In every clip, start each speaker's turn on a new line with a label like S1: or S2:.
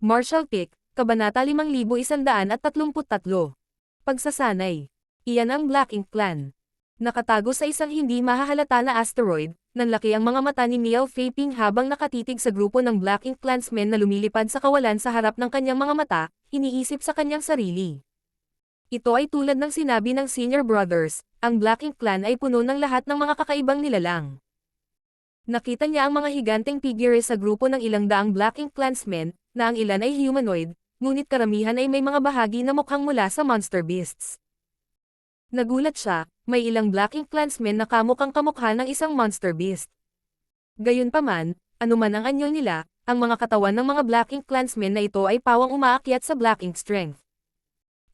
S1: Martial Peak, Kabanata 5133. Pagsasanay. Iyan ang Black Ink Clan. Nakatago sa isang hindi mahahalata na asteroid, nanlaki ang mga mata ni Miao Feiping habang nakatitig sa grupo ng Black Ink Clansmen na lumilipad sa kawalan sa harap ng kanyang mga mata, iniisip sa kanyang sarili. Ito ay tulad ng sinabi ng Senior Brothers, ang Black Ink Clan ay puno ng lahat ng mga kakaibang nilalang. Nakita niya ang mga higanteng figure sa grupo ng ilang daang Black Ink Clansmen, na ang ilan ay humanoid, ngunit karamihan ay may mga bahagi na mukhang mula sa monster beasts. Nagulat siya, may ilang Black Ink Clansmen na kamukhang kamukha ng isang monster beast. Gayunpaman, anuman ang anyo nila, ang mga katawan ng mga Black Ink Clansmen na ito ay pawang umaakyat sa Black Ink Strength.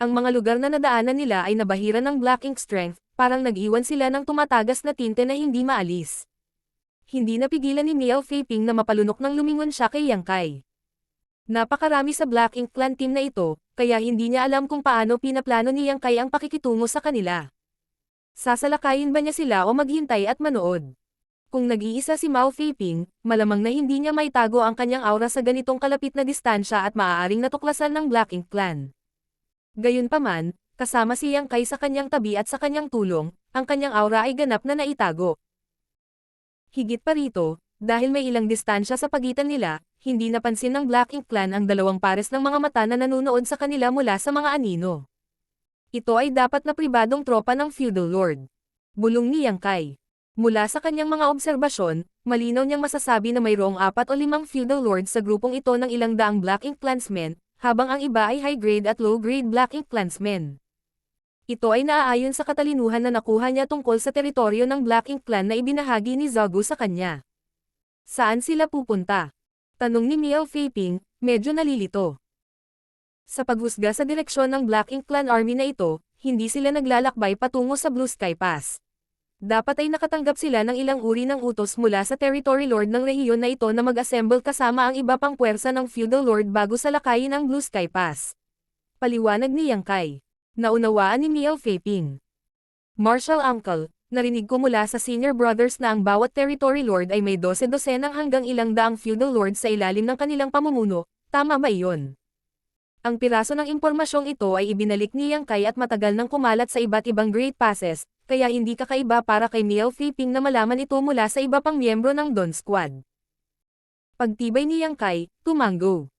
S1: Ang mga lugar na nadaanan nila ay nabahiran ng Black Ink Strength, parang nag-iwan sila ng tumatagas na tinte na hindi maalis. Hindi napigilan ni Miao Feiping na mapalunok nang lumingon siya kay Yang Kai. Napakarami sa Black Ink Clan team na ito, kaya hindi niya alam kung paano pinaplano ni Yang Kai ang pakikitungo sa kanila. Sasalakayin ba niya sila o maghintay at manood? Kung nag-iisa si Miao Feiping, malamang na hindi niya maitago ang kanyang aura sa ganitong kalapit na distansya at maaaring natuklasan ng Black Ink Clan. Gayunpaman, kasama si Yang Kai sa kanyang tabi at sa kanyang tulong, ang kanyang aura ay ganap na naitago. Higit pa rito, dahil may ilang distansya sa pagitan nila, hindi napansin ng Black Ink Clan ang dalawang pares ng mga mata na nanunood sa kanila mula sa mga anino. Ito ay dapat na pribadong tropa ng Feudal Lord. Bulong ni Yang Kai. Mula sa kanyang mga obserbasyon, malinaw niyang masasabi na mayroong 4 o 5 Feudal Lords sa grupong ito ng ilang daang Black Ink Clansmen, habang ang iba ay high-grade at low-grade Black Ink Clansmen. Ito ay naaayon sa katalinuhan na nakuha niya tungkol sa teritoryo ng Black Ink Clan na ibinahagi ni Zagu sa kanya. Saan sila pupunta? Tanong ni Miao Feiping, medyo nalilito. Sa paghusga sa direksyon ng Black Ink Clan Army na ito, hindi sila naglalakbay patungo sa Blue Sky Pass. Dapat ay nakatanggap sila ng ilang uri ng utos mula sa Territory Lord ng rehiyon na ito na mag-assemble kasama ang iba pang puwersa ng Feudal Lord bago salakayin ang Blue Sky Pass. Paliwanag ni Yang Kai. Naunawaan ni Miao Feiping. Martial Uncle, narinig ko mula sa Senior Brothers na ang bawat Territory Lord ay may 12-dosenang hanggang ilang daang Feudal Lords sa ilalim ng kanilang pamumuno, tama ba iyon? Ang piraso ng impormasyong ito ay ibinalik ni Yang Kai at matagal nang kumalat sa iba't ibang Great Passes, kaya hindi kakaiba para kay Miao Feiping na malaman ito mula sa iba pang miyembro ng Dawn Squad. Pagtibay ni Yang Kai, tumango.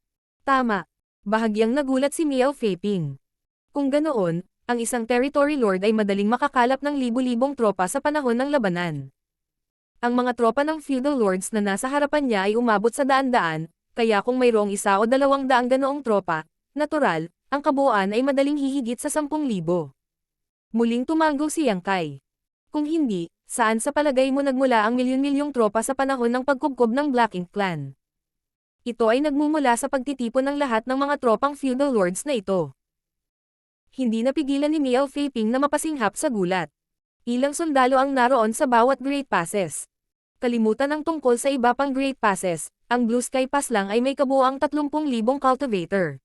S1: Tama. Bahagyang nagulat si Miao Feiping. Kung ganoon, ang isang Territory Lord ay madaling makakalap ng libu-libong tropa sa panahon ng labanan. Ang mga tropa ng Feudal Lords na nasa harapan niya ay umabot sa daan-daan, kaya kung mayroong 1 o 200 ganoong tropa, natural, ang kabuuan ay madaling hihigit sa 10,000. Muling tumango si Yang Kai. Kung hindi, saan sa palagay mo nagmula ang milyon-milyong tropa sa panahon ng pagkubkob ng Black Ink Clan? Ito ay nagmumula sa pagtitipon ng lahat ng mga tropang Feudal Lords na ito. Hindi napigilan ni Miao Feiping na mapasinghap sa gulat. Ilang sundalo ang naroon sa bawat Great Passes. Kalimutan ang tungkol sa iba pang Great Passes, ang Blue Sky Pass lang ay may kabuuang 30,000 cultivator.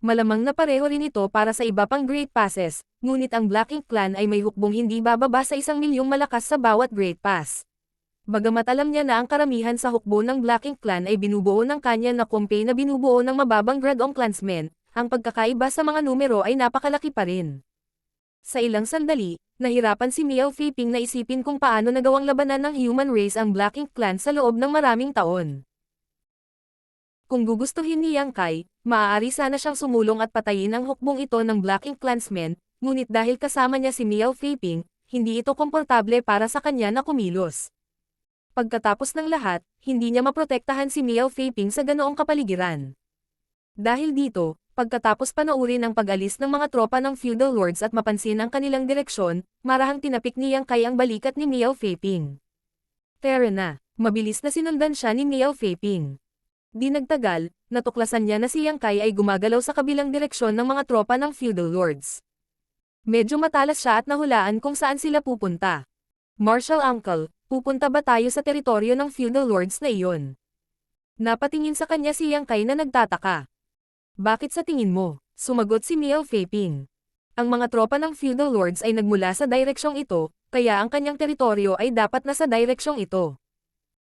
S1: Malamang na pareho rin ito para sa iba pang Great Passes, ngunit ang Black Ink Clan ay may hukbong hindi bababa sa 1,000,000 malakas sa bawat Great Pass. Bagamat alam niya na ang karamihan sa hukbo ng Black Ink Clan ay binubuo ng kanya na kompe na binubuo ng mababang Gradong Clansmen, ang pagkakaiba sa mga numero ay napakalaki pa rin. Sa ilang sandali, nahirapan si Miao Feiping na isipin kung paano nagawang labanan ng human race ang Black Ink Clan sa loob ng maraming taon. Kung gugustuhin ni Yang Kai, maaari sana siyang sumulong at patayin ang hukbong ito ng Black Ink Clansmen, ngunit dahil kasama niya si Miao Feiping, hindi ito komportable para sa kanya na kumilos. Pagkatapos ng lahat, hindi niya maprotektahan si Miao Feiping sa ganoong kapaligiran. Dahil dito, pagkatapos panoorin ang pag-alis ng mga tropa ng Feudal Lords at mapansin ang kanilang direksyon, marahang tinapik ni Yang Kai ang balikat ni Miao Feiping. Tara na, mabilis na sinundan siya ni Miao Feiping. Di nagtagal, natuklasan niya na si Yang Kai ay gumagalaw sa kabilang direksyon ng mga tropa ng Feudal Lords. Medyo matalas siya at nahulaan kung saan sila pupunta. Martial Uncle, pupunta ba tayo sa teritoryo ng Feudal Lords na iyon? Napatingin sa kanya si Yang Kai na nagtataka. Bakit sa tingin mo? Sumagot si Miao Feiping. Ang mga tropa ng Feudal Lords ay nagmula sa direksyong ito, kaya ang kanyang teritoryo ay dapat na sa direksyong ito.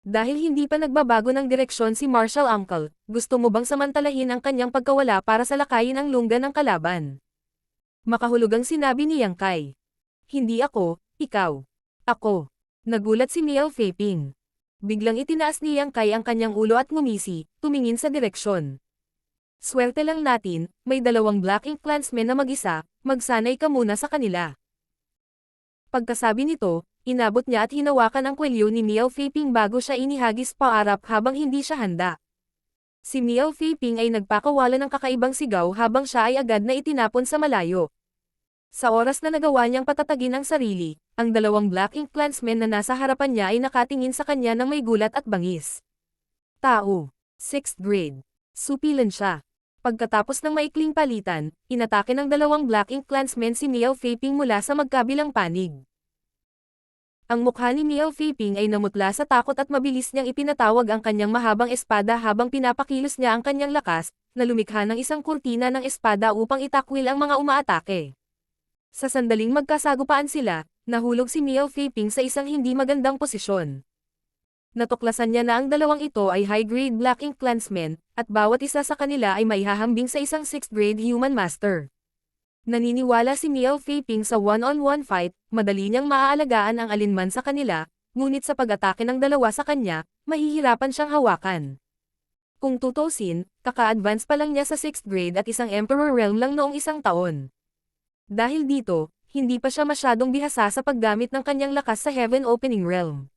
S1: Dahil hindi pa nagbabago ng direksyon si Martial Uncle, gusto mo bang samantalahin ang kanyang pagkawala para salakayin ang lungga ng kalaban? Makahulugang sinabi ni Yang Kai. Hindi ako, ikaw. Ako. Nagulat si Miao Feiping. Biglang itinaas ni Yang Kai ang kanyang ulo at ngumisi, tumingin sa direksyon. Swerte lang natin, may dalawang Black Ink Clansmen na mag-isa, magsanay ka muna sa kanila. Pagkasabi nito, inabot niya at hinawakan ang kwelyo ni Miao Feiping bago siya inihagis paarap habang hindi siya handa. Si Miao Feiping ay nagpakawala ng kakaibang sigaw habang siya ay agad na itinapon sa malayo. Sa oras na nagawa niyang patatagin ang sarili, ang dalawang Black Ink Clansmen na nasa harapan niya ay nakatingin sa kanya ng may gulat at bangis. Tao. 6th grade. Supilan siya. Pagkatapos ng maikling palitan, inatake ng dalawang Black Ink Clansmen si Miao Feiping mula sa magkabilang panig. Ang mukha ni Miao Feiping ay namutla sa takot at mabilis niyang ipinatawag ang kanyang mahabang espada habang pinapakilos niya ang kanyang lakas, na lumikha ng isang kurtina ng espada upang itakwil ang mga umaatake. Sa sandaling magkasagupaan sila, nahulog si Miao Feiping sa isang hindi magandang posisyon. Natuklasan niya na ang dalawang ito ay high-grade Black Ink Clansmen, at bawat isa sa kanila ay maihahambing sa isang 6th grade Human Master. Naniniwala si Miao Feiping sa one-on-one fight, madali niyang maaalagaan ang alinman sa kanila, ngunit sa pag-atake ng dalawa sa kanya, mahihirapan siyang hawakan. Kung tutusin, kaka-advance pa lang niya sa 6th grade at isang Emperor Realm lang noong isang taon. Dahil dito, hindi pa siya masyadong bihasa sa paggamit ng kanyang lakas sa Heaven Opening Realm.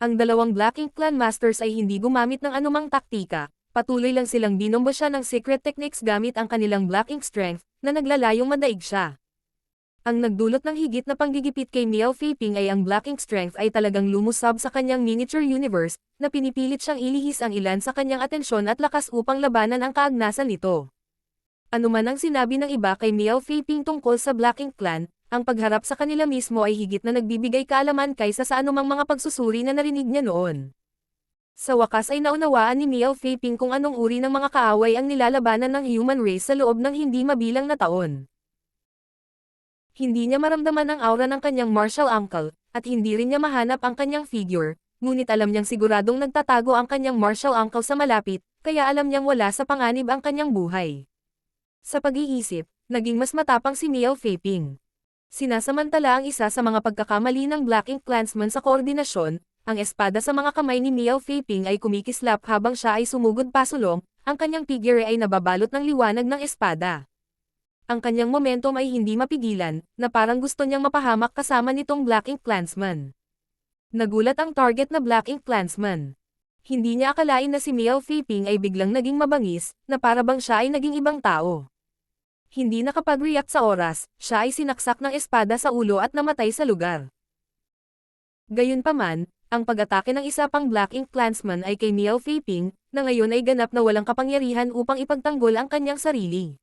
S1: Ang dalawang Black Ink Clan Masters ay hindi gumamit ng anumang taktika, patuloy lang silang binombo siya ng secret techniques gamit ang kanilang Black Ink Strength, na naglalayong madaig siya. Ang nagdulot ng higit na panggigipit kay Miao Feiping ay ang Black Ink Strength ay talagang lumusab sa kanyang miniature universe, na pinipilit siyang ilihis ang ilan sa kanyang atensyon at lakas upang labanan ang kaagnasan nito. Ano man ang sinabi ng iba kay Miao Feiping tungkol sa Black Ink Clan, ang pagharap sa kanila mismo ay higit na nagbibigay kaalaman kaysa sa anumang mga pagsusuri na narinig niya noon. Sa wakas ay naunawaan ni Miao Feiping kung anong uri ng mga kaaway ang nilalabanan ng human race sa loob ng hindi mabilang na taon. Hindi niya maramdaman ang aura ng kanyang martial uncle, at hindi rin niya mahanap ang kanyang figure, ngunit alam niyang siguradong nagtatago ang kanyang martial uncle sa malapit, kaya alam niyang wala sa panganib ang kanyang buhay. Sa pag-iisip, naging mas matapang si Miao Feiping. Sinasamantala ang isa sa mga pagkakamali ng Black Ink Clansman sa koordinasyon, ang espada sa mga kamay ni Miao Feiping ay kumikislap habang siya ay sumugod pasulong, ang kanyang figure ay nababalot ng liwanag ng espada. Ang kanyang momentum ay hindi mapigilan, na parang gusto niyang mapahamak kasama nitong Black Ink Clansman. Nagulat ang target na Black Ink Clansman. Hindi niya akalain na si Miao Feiping ay biglang naging mabangis, na parabang siya ay naging ibang tao. Hindi nakapag-react sa oras, siya ay sinaksak ng espada sa ulo at namatay sa lugar. Gayunpaman, ang pag-atake ng isa pang Black Ink Clansman ay kay Miao Feiping, na ngayon ay ganap na walang kapangyarihan upang ipagtanggol ang kanyang sarili.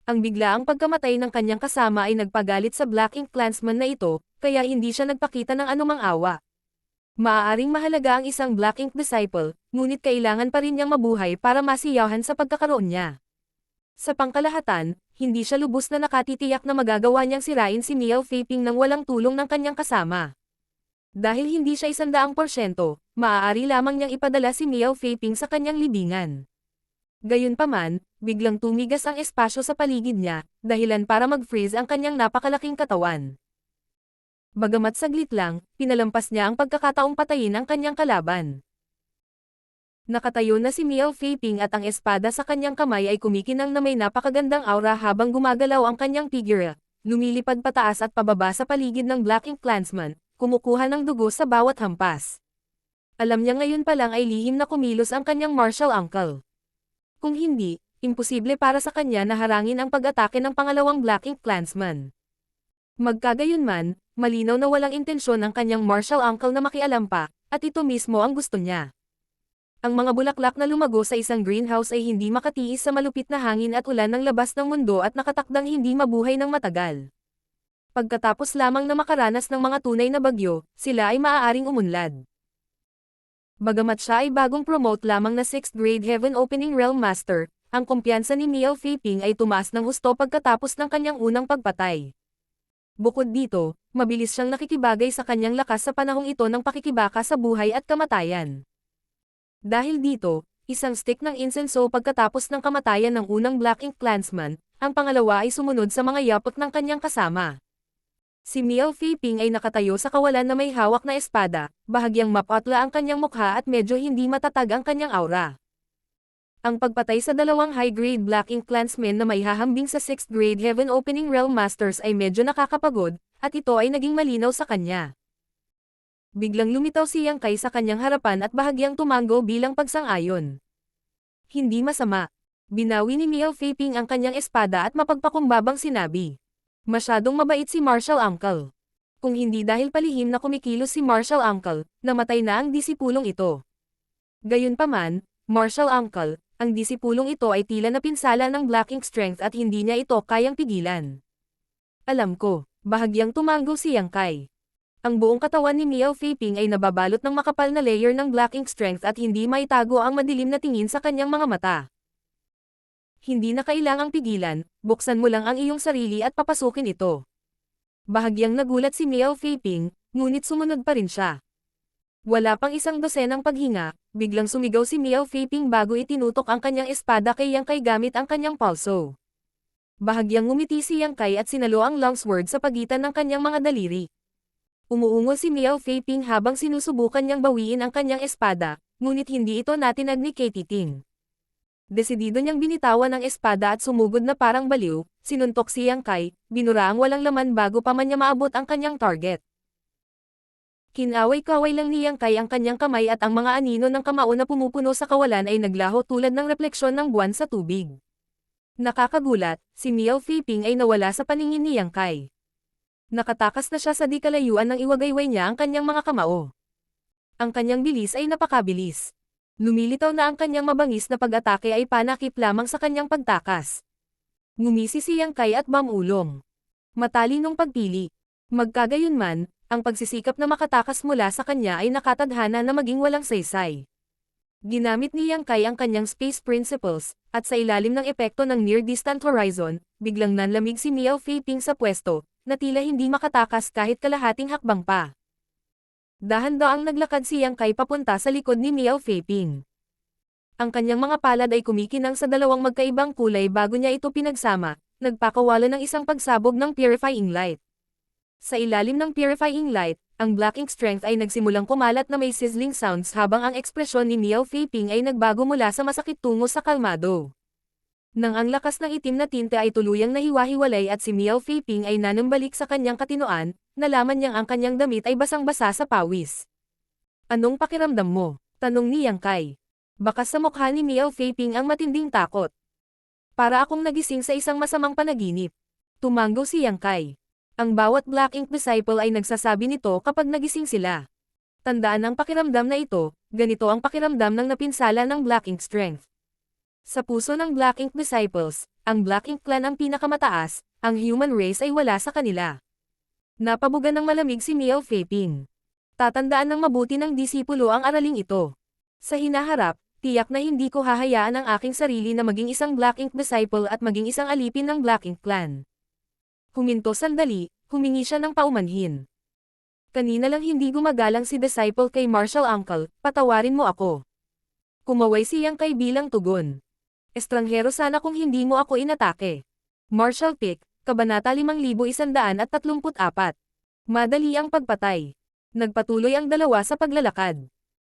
S1: Ang biglaang pagkamatay ng kanyang kasama ay nagpagalit sa Black Ink Clansman na ito, kaya hindi siya nagpakita ng anumang awa. Maaaring mahalaga ang isang Black Ink Disciple, ngunit kailangan pa rin niyang mabuhay para masiyahan sa pagkakaroon niya. Sa pangkalahatan, hindi siya lubos na nakatitiyak na magagawa niyang sirain si Miao Feiping nang walang tulong ng kanyang kasama. Dahil hindi siya 100%, maaari lamang niyang ipadala si Miao Feiping sa kanyang libingan. Gayunpaman, biglang tumigas ang espasyo sa paligid niya, dahilan para mag-freeze ang kanyang napakalaking katawan. Bagamat saglit lang, pinalampas niya ang pagkakataong patayin ang kanyang kalaban. Nakatayo na si Miao Feiping at ang espada sa kanyang kamay ay kumikinang na may napakagandang aura habang gumagalaw ang kanyang figure, lumilipad pataas at pababa sa paligid ng Black Ink Clansman, kumukuha ng dugo sa bawat hampas. Alam niya ngayon pa lang ay lihim na kumilos ang kanyang martial uncle. Kung hindi, imposible para sa kanya na harangin ang pag-atake ng pangalawang Black Ink Clansman. Magkagayunman, malinaw na walang intensyon ang kanyang martial uncle na makialam pa, at ito mismo ang gusto niya. Ang mga bulaklak na lumago sa isang greenhouse ay hindi makatiis sa malupit na hangin at ulan ng labas ng mundo at nakatakdang hindi mabuhay ng matagal. Pagkatapos lamang na makaranas ng mga tunay na bagyo, sila ay maaaring umunlad. Bagamat siya ay bagong promote lamang na 6th grade Heaven Opening Realm Master, ang kumpiyansa ni Miao Feiping ay tumaas ng husto pagkatapos ng kanyang unang pagpatay. Bukod dito, mabilis siyang nakikibagay sa kanyang lakas sa panahong ito ng pakikibaka sa buhay at kamatayan. Dahil dito, isang stick ng insenso pagkatapos ng kamatayan ng unang Black Ink Clansman, ang pangalawa ay sumunod sa mga yapot ng kanyang kasama. Si Miao Feiping ay nakatayo sa kawalan na may hawak na espada, bahagyang mapatla ang kanyang mukha at medyo hindi matatag ang kanyang aura. Ang pagpatay sa dalawang high-grade Black Ink Clansmen na may hahambing sa 6th grade Heaven Opening Realm Masters ay medyo nakakapagod, at ito ay naging malinaw sa kanya. Biglang lumitaw si Yang Kai sa kanyang harapan at bahagyang tumango bilang pagsang-ayon. Hindi masama. Binawi ni Miao Feiping ang kanyang espada at mapagpakumbabang sinabi. Masyadong mabait si Martial Uncle. Kung hindi dahil palihim na kumikilos si Martial Uncle, namatay na ang disipulong ito. Gayunpaman, Martial Uncle, ang disipulong ito ay tila napinsala ng Black Ink Strength at hindi niya ito kayang pigilan. Alam ko, bahagyang tumango si Yang Kai. Ang buong katawan ni Miao Feiping ay nababalot ng makapal na layer ng Black Ink Strength at hindi maitago ang madilim na tingin sa kanyang mga mata. Hindi na kailangang pigilan, buksan mo lang ang iyong sarili at papasukin ito. Bahagyang nagulat si Miao Feiping, ngunit sumunod pa rin siya. Wala pang isang dosenang paghinga, biglang sumigaw si Miao Feiping bago itinutok ang kanyang espada kay Yang Kai gamit ang kanyang pulso. Bahagyang ngumiti si Yang Kai at sinalo ang longsword sa pagitan ng kanyang mga daliri. Umuungol si Miao Feiping habang sinusubukan niyang bawiin ang kanyang espada, ngunit hindi ito natinag ni Katie Ting. Desidido niyang binitawan ang espada at sumugod na parang baliw, sinuntok si Yang Kai, binura ang walang laman bago pa man niya maabot ang kanyang target. Kinaway-kaway lang ni Yang Kai ang kanyang kamay at ang mga anino ng kamao na pumupuno sa kawalan ay naglaho tulad ng refleksyon ng buwan sa tubig. Nakakagulat, si Miao Feiping ay nawala sa paningin ni Yang Kai. Nakatakas na siya sa di kalayuan ng iwagayway niya ang kanyang mga kamao. Ang kanyang bilis ay napakabilis. Lumilitaw na ang kanyang mabangis na pag-atake ay panakip lamang sa kanyang pagtakas. Ngumisi si Yang Kai at mamulong. Matalinong pagpili. Magkagayunman, ang pagsisikap na makatakas mula sa kanya ay nakatadhana na maging walang saysay. Ginamit ni Yang Kai ang kanyang space principles, at sa ilalim ng epekto ng near-distant horizon, biglang nanlamig si Miao Feiping sa pwesto, na tila hindi makatakas kahit kalahating hakbang pa. Dahan-daang naglakad si Yang Kai papunta sa likod ni Miao Feiping. Ang kanyang mga palad ay kumikinang sa dalawang magkaibang kulay bago niya ito pinagsama, nagpakawala ng isang pagsabog ng purifying light. Sa ilalim ng purifying light, ang Black Ink Strength ay nagsimulang kumalat na may sizzling sounds habang ang ekspresyon ni Miao Feiping ay nagbago mula sa masakit tungo sa kalmado. Nang ang lakas ng itim na tinte ay tuluyang nahiwa-hiwalay at si Miao Feiping ay nanumbalik sa kanyang katinoan, nalaman niyang ang kanyang damit ay basang-basa sa pawis. Anong pakiramdam mo? Tanong ni Yang Kai. Bakas sa mukha ni Miao Feiping ang matinding takot. Para akong nagising sa isang masamang panaginip. Tumango si Yang Kai. Ang bawat Black Ink disciple ay nagsasabi nito kapag nagising sila. Tandaan ang pakiramdam na ito, ganito ang pakiramdam ng napinsala ng Black Ink Strength. Sa puso ng Black Ink disciples, ang Black Ink clan ang pinakamataas, ang human race ay wala sa kanila. Napabugan ng malamig si Miao Feiping. Tatandaan ng mabuti ng disipulo ang araling ito. Sa hinaharap, tiyak na hindi ko hahayaan ang aking sarili na maging isang Black Ink disciple at maging isang alipin ng Black Ink clan. Huminto sandali, humingi siya ng paumanhin. Kanina lang hindi gumagalang si disciple kay Martial Uncle, patawarin mo ako. Kumaway si Yang Kai bilang tugon. Estranghero sana kung hindi mo ako inatake. Martial Pick, Kabanata 5134. Madali ang pagpatay. Nagpatuloy ang dalawa sa paglalakad.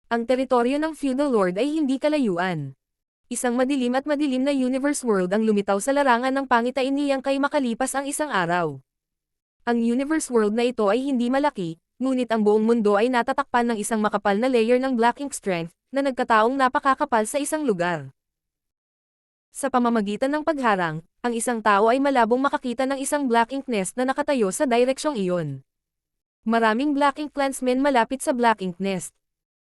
S1: Ang teritoryo ng feudal lord ay hindi kalayuan. Isang madilim at madilim na universe world ang lumitaw sa larangan ng pangitain ni Yang Kai makalipas ang isang araw. Ang universe world na ito ay hindi malaki, ngunit ang buong mundo ay natatakpan ng isang makapal na layer ng Black Ink Strength, na nagkataong napakakapal sa isang lugar. Sa pamamagitan ng pagharang, ang isang tao ay malabong makakita ng isang Black Ink Nest na nakatayo sa direksyong iyon. Maraming Black Ink Clansmen malapit sa Black Ink Nest.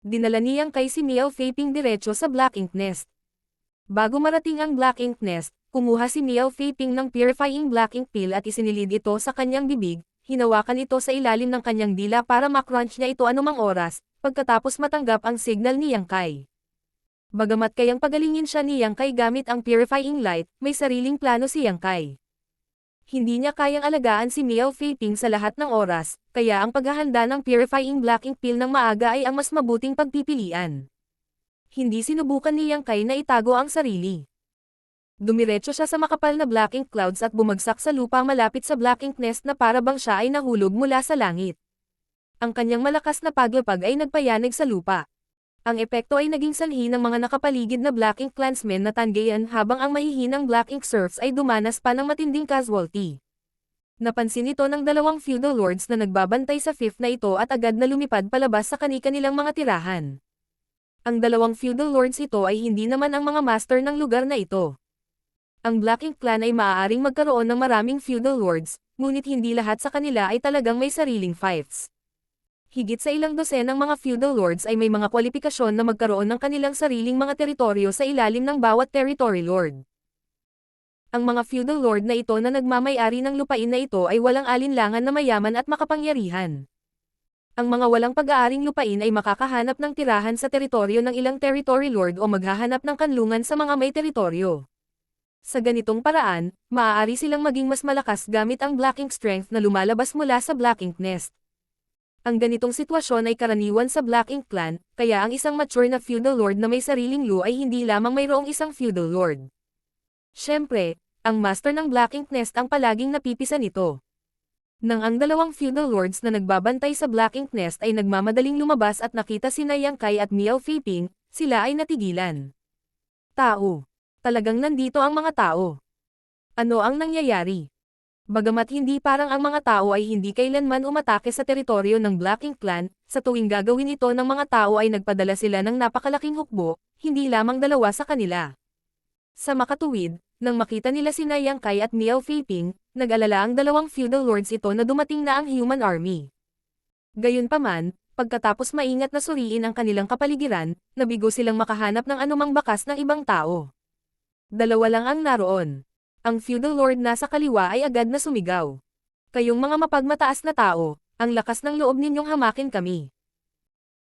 S1: Dinala ni Yang Kai si Miao Feiping diretso sa Black Ink Nest. Bago marating ang Black Ink Nest, kumuha si Miao Feiping ng purifying Black Ink Pill at isinilid ito sa kanyang bibig, hinawakan ito sa ilalim ng kanyang dila para makrunch niya ito anumang oras, pagkatapos matanggap ang signal ni Yang Kai. Bagamat kayang pagalingin siya ni Yang Kai gamit ang purifying light, may sariling plano si Yang Kai. Hindi niya kayang alagaan si Miao Feiping sa lahat ng oras, kaya ang paghahanda ng Purifying Black Ink Pill ng maaga ay ang mas mabuting pagpipilian. Hindi sinubukan ni Yang Kai na itago ang sarili. Dumiretso siya sa makapal na black ink clouds at bumagsak sa lupa malapit sa black ink nest na para bang siya ay nahulog mula sa langit. Ang kanyang malakas na paglapag ay nagpayanig sa lupa. Ang epekto ay naging sanhi ng mga nakapaligid na Black Ink clansmen na tanggayan habang ang mahihinang Black Ink serfs ay dumanas pa ng matinding casualty. Napansin ito ng dalawang feudal lords na nagbabantay sa fifth na ito at agad na lumipad palabas sa kani-kanilang mga tirahan. Ang dalawang feudal lords ito ay hindi naman ang mga master ng lugar na ito. Ang Black Ink clan ay maaaring magkaroon ng maraming feudal lords, ngunit hindi lahat sa kanila ay talagang may sariling fiefs. Higit sa ilang dosenang mga feudal lords ay may mga kwalipikasyon na magkaroon ng kanilang sariling mga teritoryo sa ilalim ng bawat territory lord. Ang mga feudal lord na ito na nagmamay-ari ng lupain na ito ay walang alinlangan na mayaman at makapangyarihan. Ang mga walang pag-aaring lupain ay makakahanap ng tirahan sa teritoryo ng ilang territory lord o maghahanap ng kanlungan sa mga may teritoryo. Sa ganitong paraan, maaari silang maging mas malakas gamit ang Black Ink strength na lumalabas mula sa Black Ink nest. Ang ganitong sitwasyon ay karaniwan sa Black Ink clan, kaya ang isang mature na feudal lord na may sariling law ay hindi lamang mayroong isang feudal lord. Siyempre, ang master ng Black Ink nest ang palaging napipisan nito. Nang ang dalawang feudal lords na nagbabantay sa Black Ink nest ay nagmamadaling lumabas at nakita sina Yang Kai at Miao Feiping, sila ay natigilan. Tao. Talagang nandito ang mga tao. Ano ang nangyayari? Bagamat hindi parang ang mga tao ay hindi kailanman umatake sa teritoryo ng Black Ink clan, sa tuwing gagawin ito ng mga tao ay nagpadala sila ng napakalaking hukbo, hindi lamang dalawa sa kanila. Sa makatuwid, nang makita nila sina Yang Kai at Miao Feiping, nag-alala ang dalawang feudal lords ito na dumating na ang human army. Gayunpaman, pagkatapos maingat na suriin ang kanilang kapaligiran, nabigo silang makahanap ng anumang bakas ng ibang tao. Dalawa lang ang naroon. Ang feudal lord nasa kaliwa ay agad na sumigaw. Kayong mga mapagmataas na tao, ang lakas ng loob ninyong hamakin kami.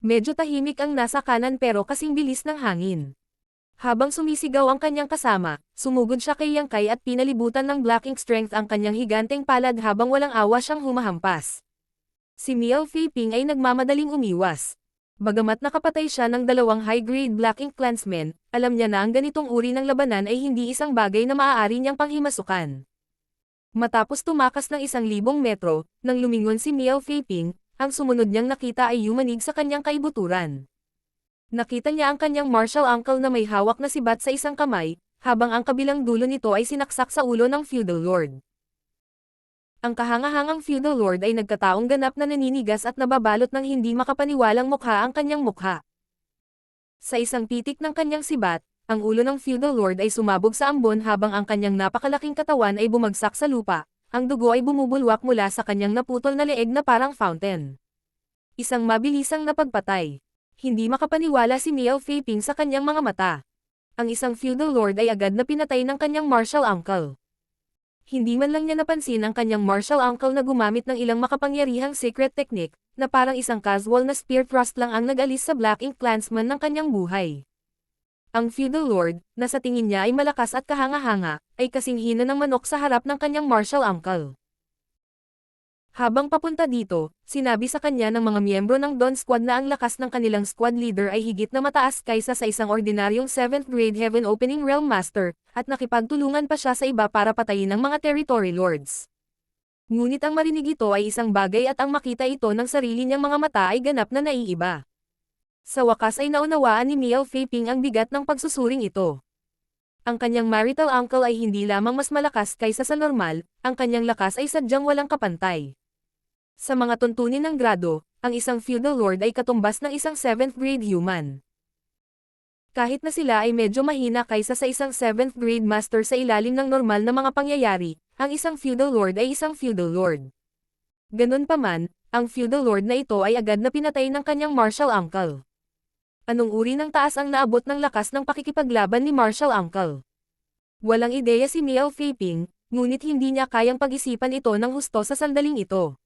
S1: Medyo tahimik ang nasa kanan pero kasing bilis ng hangin. Habang sumisigaw ang kanyang kasama, sumugod siya kay Yang Kai at pinalibutan ng Black Ink strength ang kanyang higanteng palad habang walang awa siyang humahampas. Si Miao Feiping ay nagmamadaling umiwas. Bagamat nakapatay siya ng dalawang high-grade Black Ink clansmen, alam niya na ang ganitong uri ng labanan ay hindi isang bagay na maaari niyang panghimasukan. Matapos tumakas ng 1,000 metro, nang lumingon si Miao Feiping, ang sumunod niyang nakita ay yumanig sa kanyang kaibuturan. Nakita niya ang kanyang martial uncle na may hawak na sibat sa isang kamay, habang ang kabilang dulo nito ay sinaksak sa ulo ng feudal lord. Ang kahangahangang feudal lord ay nagkataong ganap na naninigas at nababalot ng hindi makapaniwalang mukha ang kanyang mukha. Sa isang pitik ng kanyang sibat, ang ulo ng feudal lord ay sumabog sa ambon habang ang kanyang napakalaking katawan ay bumagsak sa lupa, ang dugo ay bumubulwak mula sa kanyang naputol na leeg na parang fountain. Isang mabilisang napagpatay. Hindi makapaniwala si Miao Feiping sa kanyang mga mata. Ang isang feudal lord ay agad na pinatay ng kanyang martial uncle. Hindi man lang niya napansin ang kanyang martial uncle na gumamit ng ilang makapangyarihang secret technique, na parang isang casual na spear thrust lang ang nag-alis sa Black Ink clansman ng kanyang buhay. Ang feudal lord, na sa tingin niya ay malakas at kahanga-hanga, ay kasing hina ng manok sa harap ng kanyang martial uncle. Habang papunta dito, sinabi sa kanya ng mga miyembro ng Dawn Squad na ang lakas ng kanilang squad leader ay higit na mataas kaysa sa isang ordinaryong 7th grade Heaven Opening Realm Master, at nakipagtulungan pa siya sa iba para patayin ang mga territory lords. Ngunit ang marinig ito ay isang bagay at ang makita ito ng sarili niyang mga mata ay ganap na naiiba. Sa wakas ay naunawaan ni Miao Feiping ang bigat ng pagsusuring ito. Ang kanyang marital uncle ay hindi lamang mas malakas kaysa sa normal, ang kanyang lakas ay sadyang walang kapantay. Sa mga tuntunin ng grado, ang isang feudal lord ay katumbas ng isang 7th grade human. Kahit na sila ay medyo mahina kaysa sa isang 7th grade master sa ilalim ng normal na mga pangyayari, ang isang feudal lord ay isang feudal lord. Ganun pa man, ang feudal lord na ito ay agad na pinatay ng kanyang martial uncle. Anong uri ng taas ang naabot ng lakas ng pakikipaglaban ni martial uncle? Walang ideya si Miao Feiping, ngunit hindi niya kayang pag-isipan ito ng husto sa sandaling ito.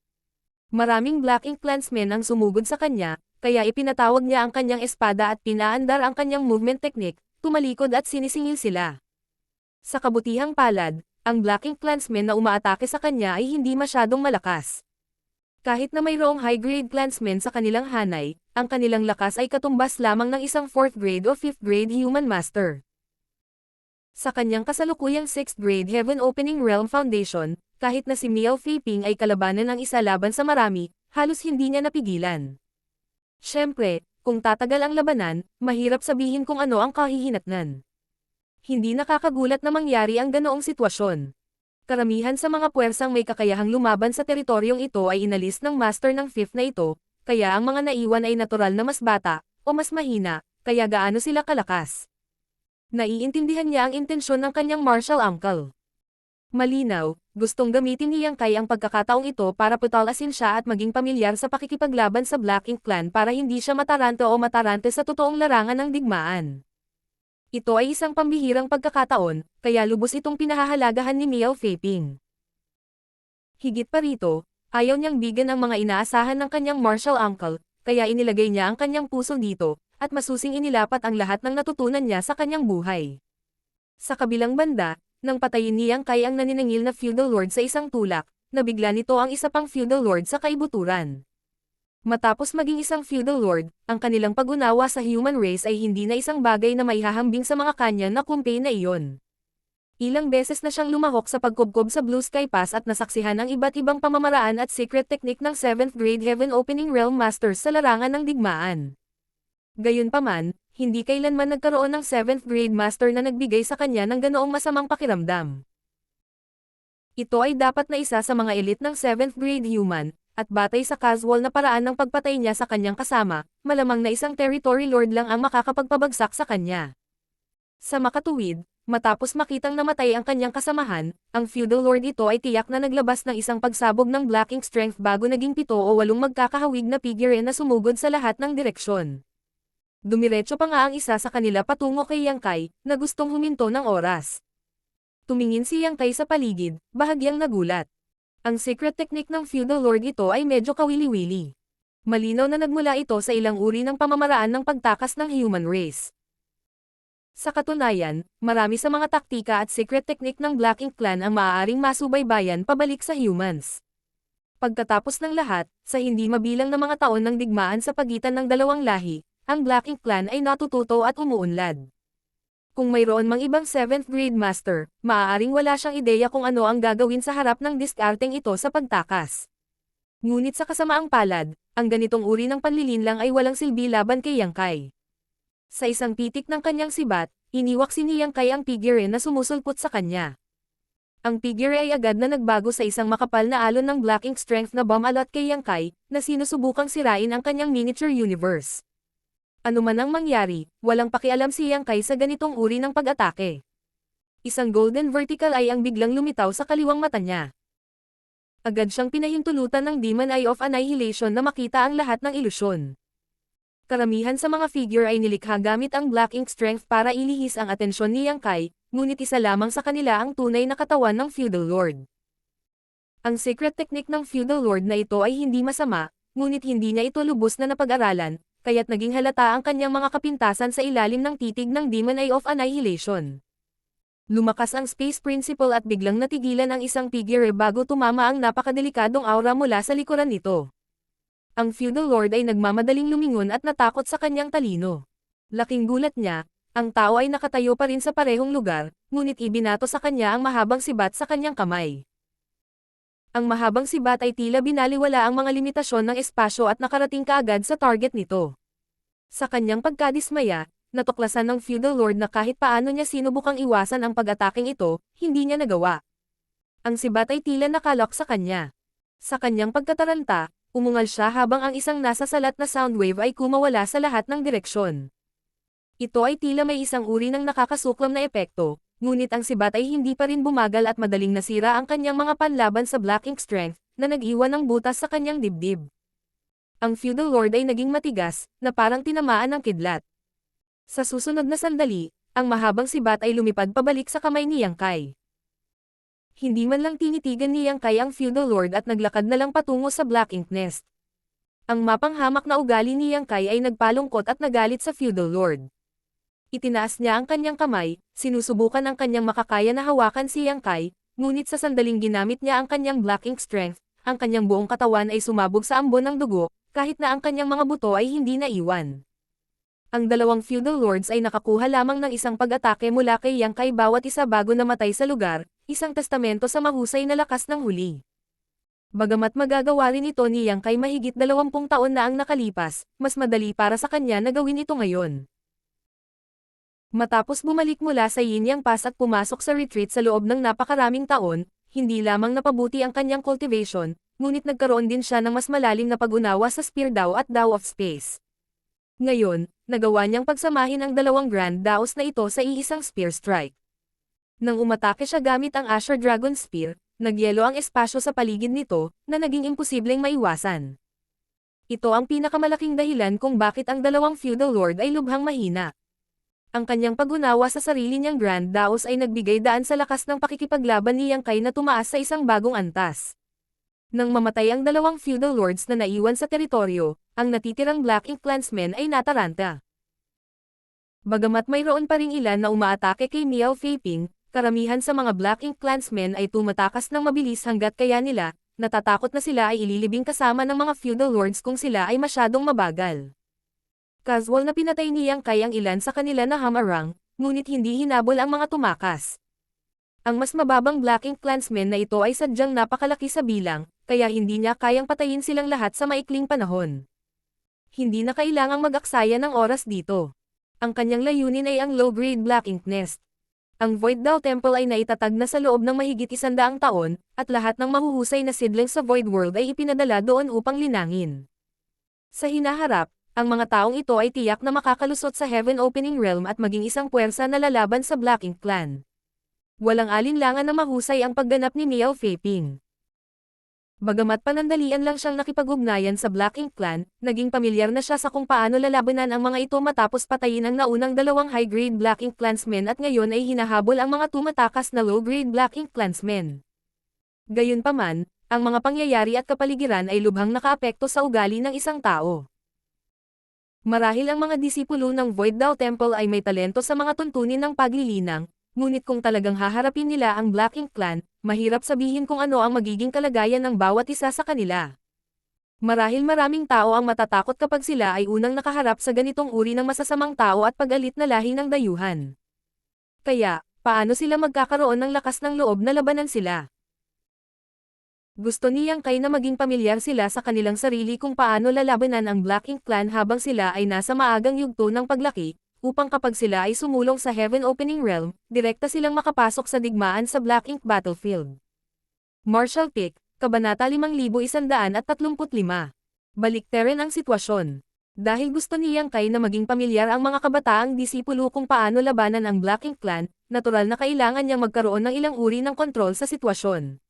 S1: Maraming Black Ink clansmen ang sumugod sa kanya, kaya ipinatawag niya ang kanyang espada at pinaandar ang kanyang movement technique, tumalikod at sinisingil sila. Sa kabutihang palad, ang Black Ink Clansmen na umaatake sa kanya ay hindi masyadong malakas. Kahit na mayroong high-grade clansmen sa kanilang hanay, ang kanilang lakas ay katumbas lamang ng isang 4th grade o 5th grade human master. Sa kanyang kasalukuyang 6th grade Heaven Opening Realm Foundation, kahit na si Miao Feiping ay kalabanan ng isa laban sa marami, halos hindi niya napigilan. Siyempre, kung tatagal ang labanan, mahirap sabihin kung ano ang kahihinatnan. Hindi nakakagulat na mangyari ang ganoong sitwasyon. Karamihan sa mga puwersang may kakayahang lumaban sa teritoryong ito ay inalis ng master ng 5th na ito, kaya ang mga naiwan ay natural na mas bata, o mas mahina, kaya gaano sila kalakas. Naiintindihan niya ang intensyon ng kanyang martial uncle. Malinaw, gustong gamitin ni Yang Kai ang pagkakataong ito para putalasin siya at maging pamilyar sa pakikipaglaban sa Black Ink Clan para hindi siya matarante o matarante sa totoong larangan ng digmaan. Ito ay isang pambihirang pagkakataon, kaya lubos itong pinahahalagahan ni Miao Feiping. Higit pa rito, ayaw niyang bigyan ang mga inaasahan ng kanyang martial uncle, kaya inilagay niya ang kanyang puso dito, at masusing inilapat ang lahat ng natutunan niya sa kanyang buhay. Sa kabilang banda, nang patayin ni Yang Kai ang naniningil na feudal lord sa isang tulak, nabigla nito ang isa pang feudal lord sa kaibuturan. Matapos maging isang feudal lord, ang kanilang pag-unawa sa human race ay hindi na isang bagay na maihahambing sa mga kanya na kumpay na iyon. Ilang beses na siyang lumahok sa pagkubkob sa Blue Sky Pass at nasaksihan ang iba't ibang pamamaraan at secret technique ng 7th grade Heaven Opening Realm Masters sa larangan ng digmaan. Gayunpaman, hindi kailanman nagkaroon ng 7th grade master na nagbigay sa kanya ng ganoong masamang pakiramdam. Ito ay dapat na isa sa mga elite ng 7th grade human, at batay sa casual na paraan ng pagpatay niya sa kanyang kasama, malamang na isang territory lord lang ang makakapagpabagsak sa kanya. Sa makatuwid, matapos makitang namatay ang kanyang kasamahan, ang feudal lord ito ay tiyak na naglabas ng isang pagsabog ng Black Ink Strength bago naging 7 o 8 magkakahawig na figure na sumugod sa lahat ng direksyon. Dumiretso pa nga ang isa sa kanila patungo kay Yang Kai, na gustong huminto ng oras. Tumingin si Yang Kai sa paligid, bahagyang nagulat. Ang secret technique ng feudal lord ito ay medyo kawili-wili. Malinaw na nagmula ito sa ilang uri ng pamamaraan ng pagtakas ng human race. Sa katunayan, marami sa mga taktika at secret technique ng Black Ink Clan ang maaaring masubaybayan pabalik sa humans. Pagkatapos ng lahat, sa hindi mabilang na mga taon ng digmaan sa pagitan ng dalawang lahi, ang Black Ink Clan ay natututo at umuunlad. Kung mayroon mang ibang 7th grade master, maaaring wala siyang ideya kung ano ang gagawin sa harap ng diskarteng ito sa pagtakas. Ngunit sa kasamaang palad, ang ganitong uri ng panlilinlang ay walang silbi laban kay Yang Kai. Sa isang pitik ng kanyang sibat, iniwak si Yang Kai ang figure na sumusulpot sa kanya. Ang figure ay agad na nagbago sa isang makapal na alon ng Black Ink Strength na bumalot kay Yang Kai, na sinusubukang sirain ang kanyang miniature universe. Ano man ang mangyari, walang pakialam si Yang Kai sa ganitong uri ng pag-atake. Isang golden vertical eye ang biglang lumitaw sa kaliwang mata niya. Agad siyang pinahintulutan ng Demon Eye of Annihilation na makita ang lahat ng ilusyon. Karamihan sa mga figure ay nilikha gamit ang Black Ink Strength para ilihis ang atensyon ni Yang Kai, ngunit isa lamang sa kanila ang tunay na katawan ng feudal lord. Ang secret technique ng feudal lord na ito ay hindi masama, ngunit hindi niya ito lubos na napag-aralan, kaya't naging halata ang kanyang mga kapintasan sa ilalim ng titig ng Demon Eye of Annihilation. Lumakas ang Space Principle at biglang natigilan ang isang figure bago tumama ang napakadelikadong aura mula sa likuran nito. Ang feudal lord ay nagmamadaling lumingon at natakot sa kanyang talino. Laking gulat niya, ang tao ay nakatayo pa rin sa parehong lugar, ngunit ibinato sa kanya ang mahabang sibat sa kanyang kamay. Ang mahabang sibat ay tila binaliwala ang mga limitasyon ng espasyo at nakarating kaagad sa target nito. Sa kanyang pagkadismaya, natuklasan ng feudal lord na kahit paano niya sinubukang iwasan ang pag-ataking ito, hindi niya nagawa. Ang sibat ay tila nakalok sa kanya. Sa kanyang pagkataranta, umungal siya habang ang isang nasa salat na soundwave ay kumawala sa lahat ng direksyon. Ito ay tila may isang uri ng nakakasuklam na epekto, ngunit ang sibat ay hindi pa rin bumagal at madaling nasira ang kanyang mga panlaban sa Black Ink Strength, na nag-iwan ng butas sa kanyang dibdib. Ang feudal lord ay naging matigas, na parang tinamaan ng kidlat. Sa susunod na sandali, ang mahabang sibat ay lumipad pabalik sa kamay ni Yang Kai. Hindi man lang tinitigan ni Yang Kai ang feudal lord at naglakad na lang patungo sa Black Ink Nest. Ang mapanghamak na ugali ni Yang Kai ay nagpalungkot at nagalit sa feudal lord. Itinaas niya ang kanyang kamay, sinusubukan ang kanyang makakaya na hawakan si Yang Kai, ngunit sa sandaling ginamit niya ang kanyang Black Ink Strength, ang kanyang buong katawan ay sumabog sa ambon ng dugo, kahit na ang kanyang mga buto ay hindi naiwan. Ang dalawang feudal lords ay nakakuha lamang ng isang pag-atake mula kay Yang Kai bawat isa bago namatay sa lugar, isang testamento sa mahusay na lakas ng huli. Bagamat magagawa rin ito ni Yang Kai mahigit 20 taon na ang nakalipas, mas madali para sa kanya na gawin ito ngayon. Matapos bumalik mula sa Yin Yang Pass at pumasok sa retreat sa loob ng napakaraming taon, hindi lamang napabuti ang kanyang cultivation, ngunit nagkaroon din siya ng mas malalim na pag-unawa sa Spear Dao at Dao of Space. Ngayon, nagawa niyang pagsamahin ang dalawang Grand Daos na ito sa iisang Spear Strike. Nang umatake siya gamit ang Azure Dragon Spear, nagyelo ang espasyo sa paligid nito, na naging imposibleng maiwasan. Ito ang pinakamalaking dahilan kung bakit ang dalawang feudal lord ay lubhang mahina. Ang kanyang pag-unawa sa sarili niyang Grand Daos ay nagbigay daan sa lakas ng pakikipaglaban ni Yang Kai na tumaas sa isang bagong antas. Nang mamatay ang dalawang feudal lords na naiwan sa teritoryo, ang natitirang Black Ink clansmen ay nataranta. Bagamat mayroon pa ring ilan na umaatake kay Miao Feiping, karamihan sa mga Black Ink clansmen ay tumatakas ng mabilis hanggat kaya nila, natatakot na sila ay ililibing kasama ng mga feudal lords kung sila ay masyadong mabagal. Casual na pinatay ni Yang Kai ang ilan sa kanila na hamarang, ngunit hindi hinabol ang mga tumakas. Ang mas mababang Black Ink clansmen na ito ay sadyang napakalaki sa bilang, kaya hindi niya kayang patayin silang lahat sa maikling panahon. Hindi na kailangang mag-aksaya ng oras dito. Ang kanyang layunin ay ang low-grade Black Ink Nest. Ang Void Dao Temple ay naitatag na sa loob ng mahigit 100 taon, at lahat ng mahuhusay na seedlings sa Void World ay ipinadala doon upang linangin. Sa hinaharap, ang mga taong ito ay tiyak na makakalusot sa Heaven Opening Realm at maging isang puwersa na lalaban sa Black Ink Clan. Walang alinlangan na mahusay ang pagganap ni Miao Feiping. Bagamat panandalian lang siyang nakipag-ugnayan sa Black Ink Clan, naging pamilyar na siya sa kung paano lalabanan ang mga ito matapos patayin ang naunang dalawang high-grade Black Ink clansmen at ngayon ay hinahabol ang mga tumatakas na low-grade Black Ink clansmen. Gayunpaman, ang mga pangyayari at kapaligiran ay lubhang nakaapekto sa ugali ng isang tao. Marahil ang mga disipulo ng Void Dao Temple ay may talento sa mga tuntunin ng paglilinang, ngunit kung talagang haharapin nila ang Black Ink Clan, mahirap sabihin kung ano ang magiging kalagayan ng bawat isa sa kanila. Marahil maraming tao ang matatakot kapag sila ay unang nakaharap sa ganitong uri ng masasamang tao at pag-alit na lahi ng dayuhan. Kaya, paano sila magkakaroon ng lakas ng loob na labanan sila? Gusto ni Yang Kai na maging pamilyar sila sa kanilang sarili kung paano lalabanan ang Black Ink Clan habang sila ay nasa maagang yugto ng paglaki, upang kapag sila ay sumulong sa Heaven Opening Realm, direkta silang makapasok sa digmaan sa Black Ink Battlefield. Martial Pick, Kabanata 5135. Baliktarin ang sitwasyon. Dahil gusto ni Yang Kai na maging pamilyar ang mga kabataang disipulo kung paano labanan ang Black Ink Clan, natural na kailangan niyang magkaroon ng ilang uri ng kontrol sa sitwasyon.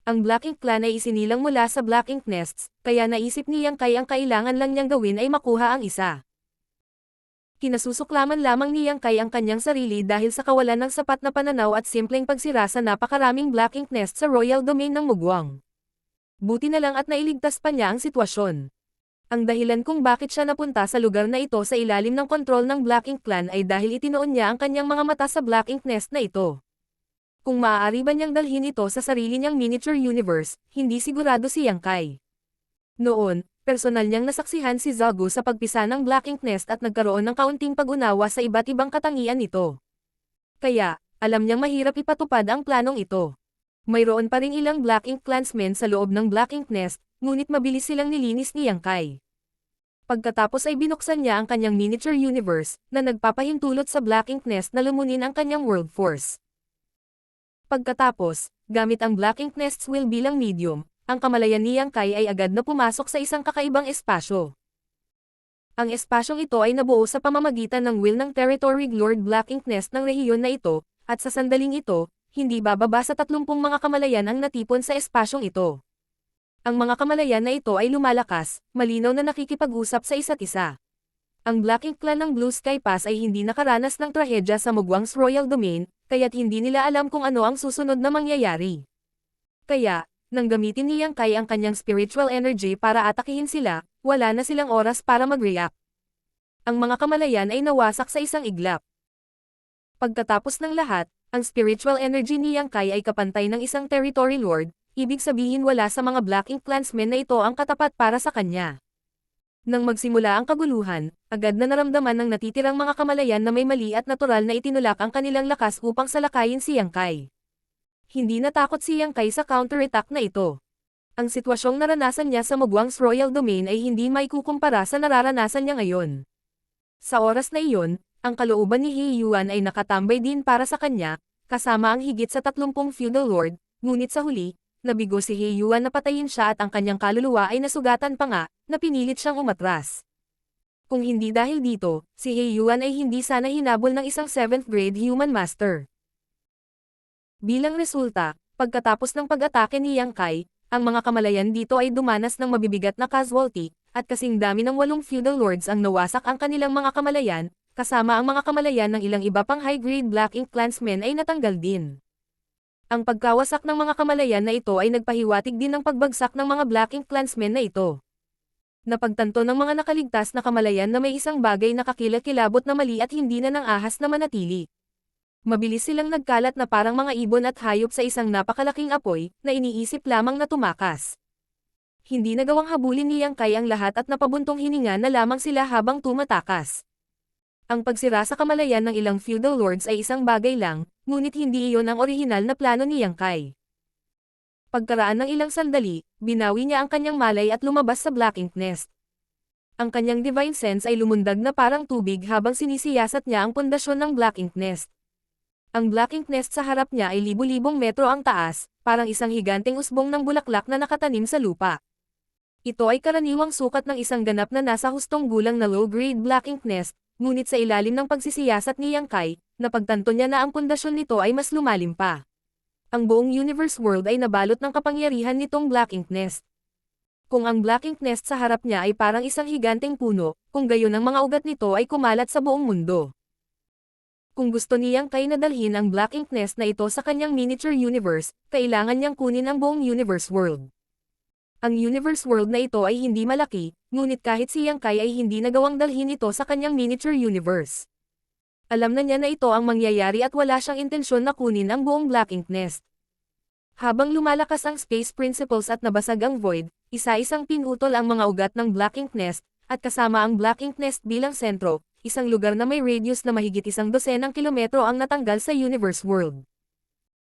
S1: Ang Black Ink Clan ay isinilang mula sa Black Ink Nests, kaya naisip ni Yang Kai ang kailangan lang niyang gawin ay makuha ang isa. Kinasusuklaman lamang ni Yang Kai ang kanyang sarili dahil sa kawalan ng sapat na pananaw at simpleng pagsira sa napakaraming Black Ink Nest sa Royal Domain ng Mugwang. Buti na lang at nailigtas pa niya ang sitwasyon. Ang dahilan kung bakit siya napunta sa lugar na ito sa ilalim ng kontrol ng Black Ink Clan ay dahil itinoon niya ang kanyang mga mata sa Black Ink Nest na ito. Kung maaari ba niyang dalhin ito sa sarili niyang miniature universe, hindi sigurado si Yang Kai. Noon, personal niyang nasaksihan si Zagu sa pagpisa ng Black Ink Nest at nagkaroon ng kaunting pag-unawa sa iba't ibang katangian nito. Kaya, alam niyang mahirap ipatupad ang planong ito. Mayroon pa ring ilang Black Ink clansmen sa loob ng Black Ink Nest, ngunit mabilis silang nilinis ni Yang Kai. Pagkatapos ay binuksan niya ang kanyang miniature universe, na nagpapahintulot sa Black Ink Nest na lumunin ang kanyang world force. Pagkatapos, gamit ang Black Ink Nest's will bilang medium, ang kamalayan ni Yang Kai ay agad na pumasok sa isang kakaibang espasyo. Ang espasyong ito ay nabuo sa pamamagitan ng will ng Territory Lord Black Ink Nest ng rehiyon na ito, at sa sandaling ito, hindi bababa sa 30 mga kamalayan ang natipon sa espasyong ito. Ang mga kamalayan na ito ay lumalakas, malinaw na nakikipag-usap sa isa't isa. Ang Black Ink Clan ng Blue Sky Pass ay hindi nakaranas ng trahedya sa Mugwang's Royal Domain, kaya't hindi nila alam kung ano ang susunod na mangyayari. Kaya, nang gamitin ni Yang Kai ang kanyang spiritual energy para atakihin sila, wala na silang oras para mag-react. Ang mga kamalayan ay nawasak sa isang iglap. Pagkatapos ng lahat, Ang spiritual energy ni Yang Kai ay kapantay ng isang territory lord, ibig sabihin wala sa mga Black Ink clansmen na ito ang katapat para sa kanya. Nang magsimula ang kaguluhan, agad na naramdaman ng natitirang mga kamalayan na may mali at natural na itinulak ang kanilang lakas upang salakayin si Yang Kai. Hindi natakot si Yang Kai sa counterattack na ito. Ang sitwasyong naranasan niya sa Mugwang's Royal Domain ay hindi maikukumpara sa nararanasan niya ngayon. Sa oras na iyon, ang kalooban ni He Yuan ay nakatambay din para sa kanya, kasama ang higit sa 30 feudal lord, ngunit sa huli, nabigo si He Yuan na patayin siya at ang kanyang kaluluwa ay nasugatan pa nga, na pinilit siyang umatras. Kung hindi dahil dito, si He Yuan ay hindi sana hinabol ng isang 7th grade human master. Bilang resulta, pagkatapos ng pag-atake ni Yang Kai, ang mga kamalayan dito ay dumanas ng mabibigat na casualty, at kasing dami ng 8 feudal lords ang nawasak ang kanilang mga kamalayan, kasama ang mga kamalayan ng ilang iba pang high-grade Black Ink clansmen ay natanggal din. Ang pagkawasak ng mga kamalayan na ito ay nagpahiwatig din ng pagbagsak ng mga Black Ink clansmen na ito. Napagtanto ng mga nakaligtas na kamalayan na may isang bagay na kakilakilabot na mali at hindi na ng ahas na manatili. Mabilis silang nagkalat na parang mga ibon at hayop sa isang napakalaking apoy, na iniisip lamang na tumakas. Hindi nagawang habulin ni Yang Kai ang lahat at napabuntong hininga na lamang sila habang tumatakas. Ang pagsira sa kamalayan ng ilang feudal lords ay isang bagay lang, ngunit hindi iyon ang orihinal na plano ni Yang Kai. Pagkaraan ng ilang sandali, binawi niya ang kanyang malay at lumabas sa Black Ink Nest. Ang kanyang divine sense ay lumundag na parang tubig habang sinisiyasat niya ang pundasyon ng Black Ink Nest. Ang Black Ink Nest sa harap niya ay libu-libong metro ang taas, parang isang higanteng usbong ng bulaklak na nakatanim sa lupa. Ito ay karaniwang sukat ng isang ganap na nasa hustong gulang na low-grade Black Ink Nest, ngunit sa ilalim ng pagsisiyasat ni Yang Kai, napagtanto niya na ang pundasyon nito ay mas lumalim pa. Ang buong universe world ay nabalot ng kapangyarihan nitong Black Ink Nest. Kung ang Black Ink Nest sa harap niya ay parang isang higanteng puno, kung gayon ang mga ugat nito ay kumalat sa buong mundo. Kung gusto ni Yang Kai na dalhin ang Black Ink Nest na ito sa kanyang miniature universe, kailangan niyang kunin ang buong universe world. Ang universe world na ito ay hindi malaki, ngunit kahit si Yang Kai ay hindi nagawang dalhin ito sa kanyang miniature universe. Alam na niya na ito ang mangyayari at wala siyang intensyon na kunin ang buong Black Ink Nest. Habang lumalakas ang space principles at nabasag ang void, isa-isang pinutol ang mga ugat ng Black Ink Nest, at kasama ang Black Ink Nest bilang sentro, isang lugar na may radius na mahigit 100 kilometro ang natanggal sa universe world.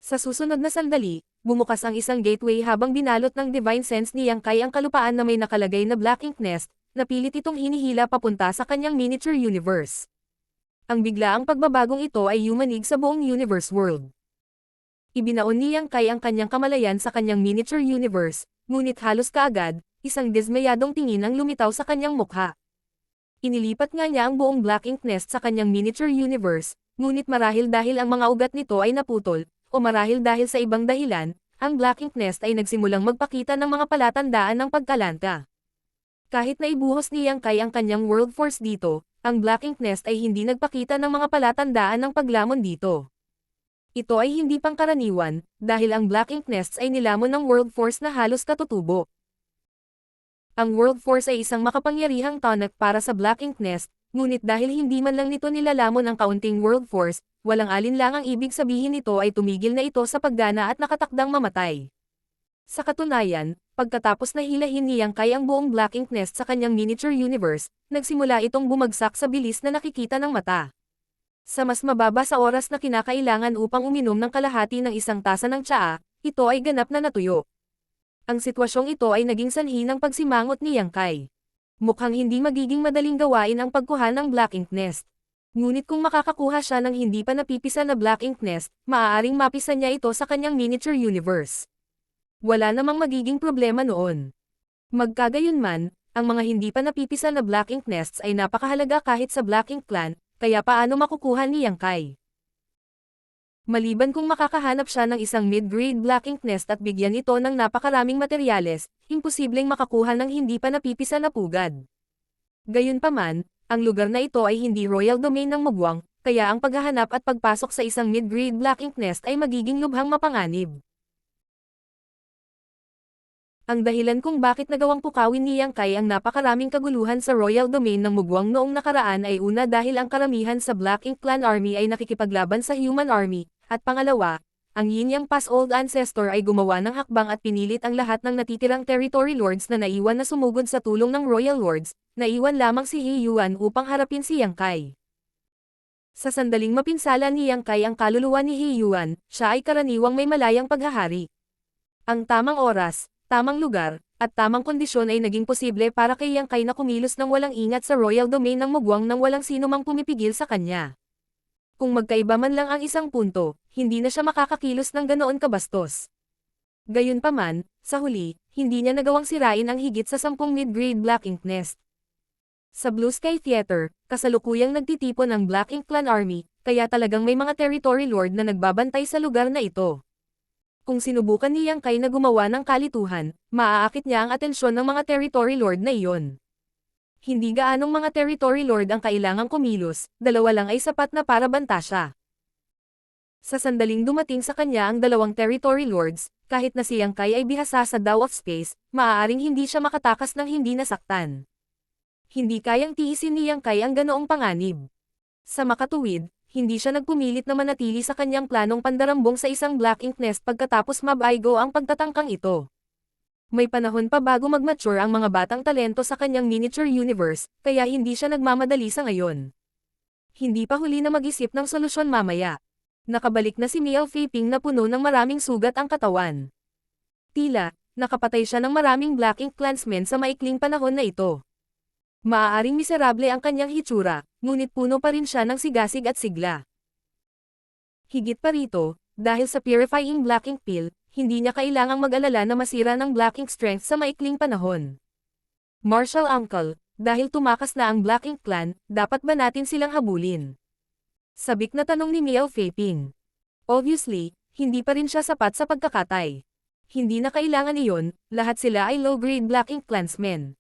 S1: Sa susunod na sandali, bumukas ang isang gateway habang binalot ng divine sense ni Yang Kai ang kalupaan na may nakalagay na Black Ink Nest, na pilit itong hinihila papunta sa kanyang miniature universe. Ang biglaang pagbabagong ito ay yumanig sa buong universe world. Ibinaon ni Yang Kai ang kanyang kamalayan sa kanyang miniature universe, ngunit halos kaagad, isang dismayadong tingin ang lumitaw sa kanyang mukha. Inilipat nga niya ang buong Black Ink Nest sa kanyang miniature universe, ngunit marahil dahil ang mga ugat nito ay naputol, o marahil dahil sa ibang dahilan, ang Black Ink Nest ay nagsimulang magpakita ng mga palatandaan ng pagkalanta. Kahit na ibuhos ni Yang Kai ang kanyang world force dito, ang Black Ink Nest ay hindi nagpakita ng mga palatandaan ng paglamon dito. Ito ay hindi pangkaraniwan, dahil ang Black Ink Nests ay nilamon ng World Force na halos katutubo. Ang World Force ay isang makapangyarihang tonic para sa Black Ink Nest, ngunit dahil hindi man lang nito nilalamon ang kaunting World Force, walang alinlangang ibig sabihin nito ay tumigil na ito sa paggana at nakatakdang mamatay. Sa katunayan, pagkatapos na hilahin ni Yang Kai ang buong Black Ink Nest sa kanyang miniature universe, nagsimula itong bumagsak sa bilis na nakikita ng mata. Sa mas mababa sa oras na kinakailangan upang uminom ng kalahati ng isang tasa ng tsaa, ito ay ganap na natuyo. Ang sitwasyong ito ay naging sanhi ng pagsimangot ni Yang Kai. Mukhang hindi magiging madaling gawain ang pagkuha ng Black Ink Nest. Ngunit kung makakakuha siya ng hindi pa napipisa na Black Ink Nest, maaaring mapisa niya ito sa kanyang miniature universe. Wala namang magiging problema noon. Magkagayunman, ang mga hindi pa napipisa na Black Ink Nests ay napakahalaga kahit sa Black Ink Clan, kaya paano makukuha ni Yang Kai? Maliban kung makakahanap siya ng isang mid-grade Black Ink Nest at bigyan ito ng napakaraming materyales, imposibleng makakuha ng hindi pa napipisa na pugad. Gayunpaman, ang lugar na ito ay hindi royal domain ng Mugwang, kaya ang paghahanap at pagpasok sa isang mid-grade Black Ink Nest ay magiging lubhang mapanganib. Ang dahilan kung bakit nagawang pukawin ni Yang Kai ang napakaraming kaguluhan sa royal domain ng Mugwang noong nakaraan ay una dahil ang karamihan sa Black Ink Clan Army ay nakikipaglaban sa Human Army, At pangalawa, ang Yin Yang Pass Old Ancestor ay gumawa ng hakbang at pinilit ang lahat ng natitirang territory lords na naiwan na sumugod sa tulong ng royal lords, naiwan lamang si He Yuan upang harapin si Yang Kai. Sa sandaling mapinsala ni Yang Kai ang kaluluwa ni He Yuan, siya ay karaniwang may malayang paghahari. Ang tamang oras, tamang lugar, at tamang kondisyon ay naging posible para kay Yang Kai na kumilos ng walang ingat sa royal domain ng Mugwang nang walang sinumang pumipigil sa kanya. Kung magkaiba man lang ang isang punto, hindi na siya makakakilos ng ganoon kabastos. Gayunpaman, sa huli, hindi niya nagawang sirain ang higit sa 10 mid-grade Black Ink Nest. Sa Blue Sky Theater, kasalukuyang nagtitipon ang Black Ink Clan Army, kaya talagang may mga territory lord na nagbabantay sa lugar na ito. Kung sinubukan ni Yang Kai na gumawa ng kalituhan, maaakit niya ang atensyon ng mga territory lord na iyon. Hindi gaanong mga territory lord ang kailangang kumilos, dalawa lang ay sapat na para banta siya. Sa sandaling dumating sa kanya ang dalawang territory lords, kahit na si Yang Kai ay bihasa sa Dao of Space, maaaring hindi siya makatakas ng hindi nasaktan. Hindi kayang tiisin ni Yang Kai ang ganoong panganib. Sa makatuwid, hindi siya nagpumilit na manatili sa kanyang planong pandarambong sa isang Black Ink Nest pagkatapos mabaigo ang pagtatangkang ito. May panahon pa bago mag-mature ang mga batang talento sa kanyang miniature universe, kaya hindi siya nagmamadali sa ngayon. Hindi pa huli na mag-isip ng solusyon mamaya. Nakabalik na si Miao Feiping na puno ng maraming sugat ang katawan. Tila, nakapatay siya ng maraming Black Ink clansmen sa maikling panahon na ito. Maaaring miserable ang kanyang hitsura, ngunit puno pa rin siya ng sigasig at sigla. Higit pa rito, dahil sa purifying Black Ink Pill, hindi niya kailangang mag-alala na masira ng Black Ink strength sa maikling panahon. Martial Uncle, dahil tumakas na ang Black Ink Clan, dapat ba natin silang habulin? Sabik na tanong ni Miao Feiping. Obviously, hindi pa rin siya sapat sa pagkakatay. Hindi na kailangan iyon, lahat sila ay low-grade Black Ink clansmen.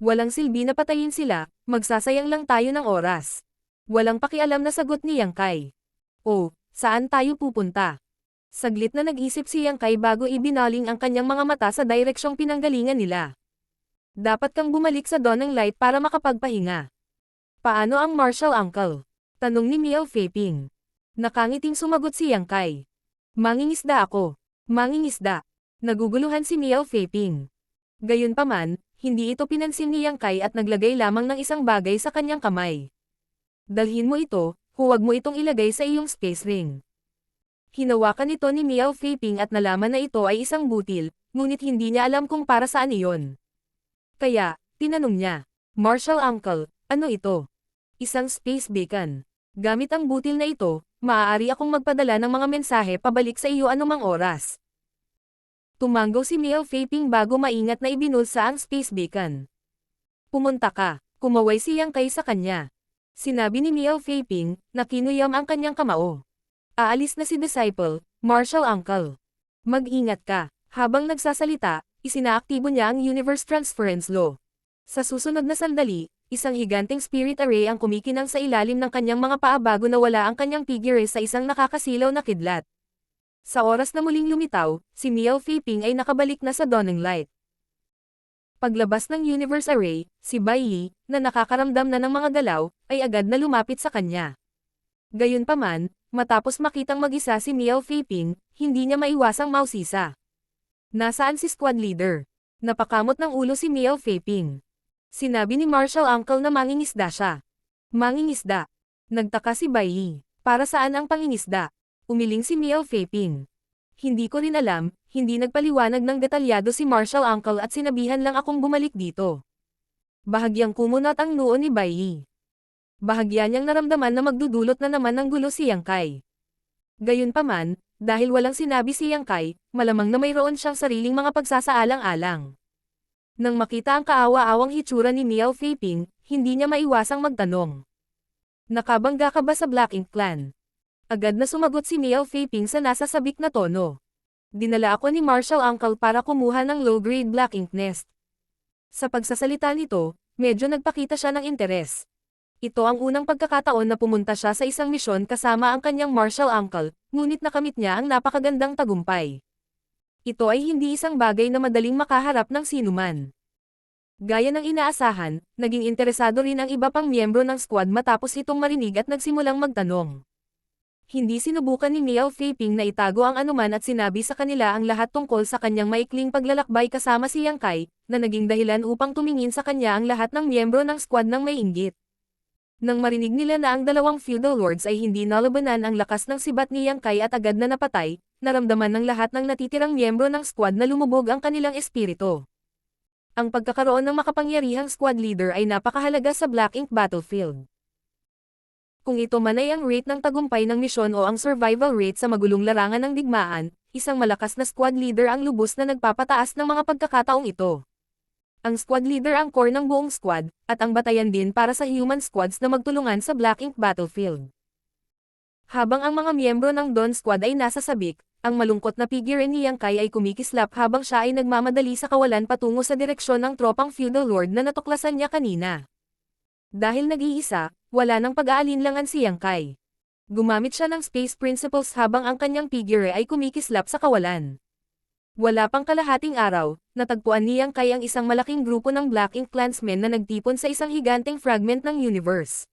S1: Walang silbi na patayin sila, magsasayang lang tayo ng oras. Walang pakialam na sagot ni Yang Kai. Oh, saan tayo pupunta? Saglit na nag-isip si Yang Kai bago ibinaling ang kanyang mga mata sa direksyong pinanggalingan nila. Dapat kang bumalik sa Dawning Light para makapagpahinga. Paano ang Martial Uncle? Tanong ni Miao Feiping. Nakangiting sumagot si Yang Kai. Mangingisda ako. Mangingisda. Naguguluhan si Miao Feiping. Gayunpaman, hindi ito pinansin ni Yang Kai at naglagay lamang ng isang bagay sa kanyang kamay. Dalhin mo ito, huwag mo itong ilagay sa iyong space ring. Hinawakan ito ni Miao Feiping at nalaman na ito ay isang butil, ngunit hindi niya alam kung para saan iyon. Kaya, tinanong niya, Martial Uncle, ano ito? Isang space beacon. Gamit ang butil na ito, maaari akong magpadala ng mga mensahe pabalik sa iyo anumang oras. Tumanggaw si Miao Feiping bago maingat na ibinulsa ang space beacon. Pumunta ka, kumaway si Yang Kai sa kanya. Sinabi ni Miao Feiping, na kinuyam ang kanyang kamao. Aalis na si Disciple, Martial Uncle. Mag-ingat ka. Habang nagsasalita, isinaaktibo niya ang Universe Transference Law. Sa susunod na sandali, isang higanteng spirit array ang kumikinang sa ilalim ng kanyang mga paa bago nawala ang kanyang figure sa isang nakakasilaw na kidlat. Sa oras na muling lumitaw, si Miao Feiping ay nakabalik na sa Dawning Light. Paglabas ng Universe Array, si Bai Yi, na nakakaramdam na ng mga galaw, ay agad na lumapit sa kanya. Gayunpaman, matapos makitang mag-isa si Miao Feiping, hindi niya maiwasang mausisa. Nasaan si squad leader? Napakamot ng ulo si Miao Feiping. Sinabi ni Martial Uncle na mangingisda siya. Mangingisda. Nagtaka si Bai Yi. Para saan ang pangingisda? Umiling si Miao Feiping. Hindi ko rin alam, hindi nagpaliwanag ng detalyado si Martial Uncle at sinabihan lang akong bumalik dito. Bahagyang kumunat ang noo ni Bai Yi. Bahagya niyang naramdaman na magdudulot na naman ng gulo si Yang Kai. Gayunpaman, dahil walang sinabi si Yang Kai, malamang na mayroon siyang sariling mga pagsasaalang-alang. Nang makita ang kaawa-awang hitsura ni Miao Feiping, hindi niya maiwasang magtanong. Nakabangga ka ba sa Black Ink Clan? Agad na sumagot si Miao Feiping sa nasa sabik na tono. Dinala ako ni Martial Uncle para kumuha ng low-grade Black Ink Nest. Sa pagsasalita nito, medyo nagpakita siya ng interes. Ito ang unang pagkakataon na pumunta siya sa isang misyon kasama ang kanyang Martial Uncle, ngunit nakamit niya ang napakagandang tagumpay. Ito ay hindi isang bagay na madaling makaharap ng sinuman. Gaya ng inaasahan, naging interesado rin ang iba pang miyembro ng squad matapos itong marinig at nagsimulang magtanong. Hindi sinubukan ni Miao Feiping na itago ang anuman at sinabi sa kanila ang lahat tungkol sa kanyang maikling paglalakbay kasama si Yang Kai, na naging dahilan upang tumingin sa kanya ang lahat ng miyembro ng squad ng may inggit. Nang marinig nila na ang dalawang feudal lords ay hindi nalabanan ang lakas ng sibat ni Yang Kai at agad na napatay, naramdaman ng lahat ng natitirang miyembro ng squad na lumubog ang kanilang espiritu. Ang pagkakaroon ng makapangyarihang squad leader ay napakahalaga sa Black Ink Battlefield. Kung ito man ay ang rate ng tagumpay ng misyon o ang survival rate sa magulong larangan ng digmaan, isang malakas na squad leader ang lubos na nagpapataas ng mga pagkakataong ito. Ang squad leader ang core ng buong squad, at ang batayan din para sa human squads na magtulungan sa Black Ink Battlefield. Habang ang mga miyembro ng Dawn Squad ay nasa sabik, ang malungkot na figure ni Yang Kai ay kumikislap habang siya ay nagmamadali sa kawalan patungo sa direksyon ng tropang feudal lord na natuklasan niya kanina. Dahil nag-iisa, wala nang pag-aalinlangan si Yang Kai. Gumamit siya ng space principles habang ang kanyang figure ay kumikislap sa kawalan. Wala pang kalahating araw, natagpuan ni Yang Kai ang isang malaking grupo ng Black Ink Clansmen na nagtipon sa isang higanteng fragment ng universe.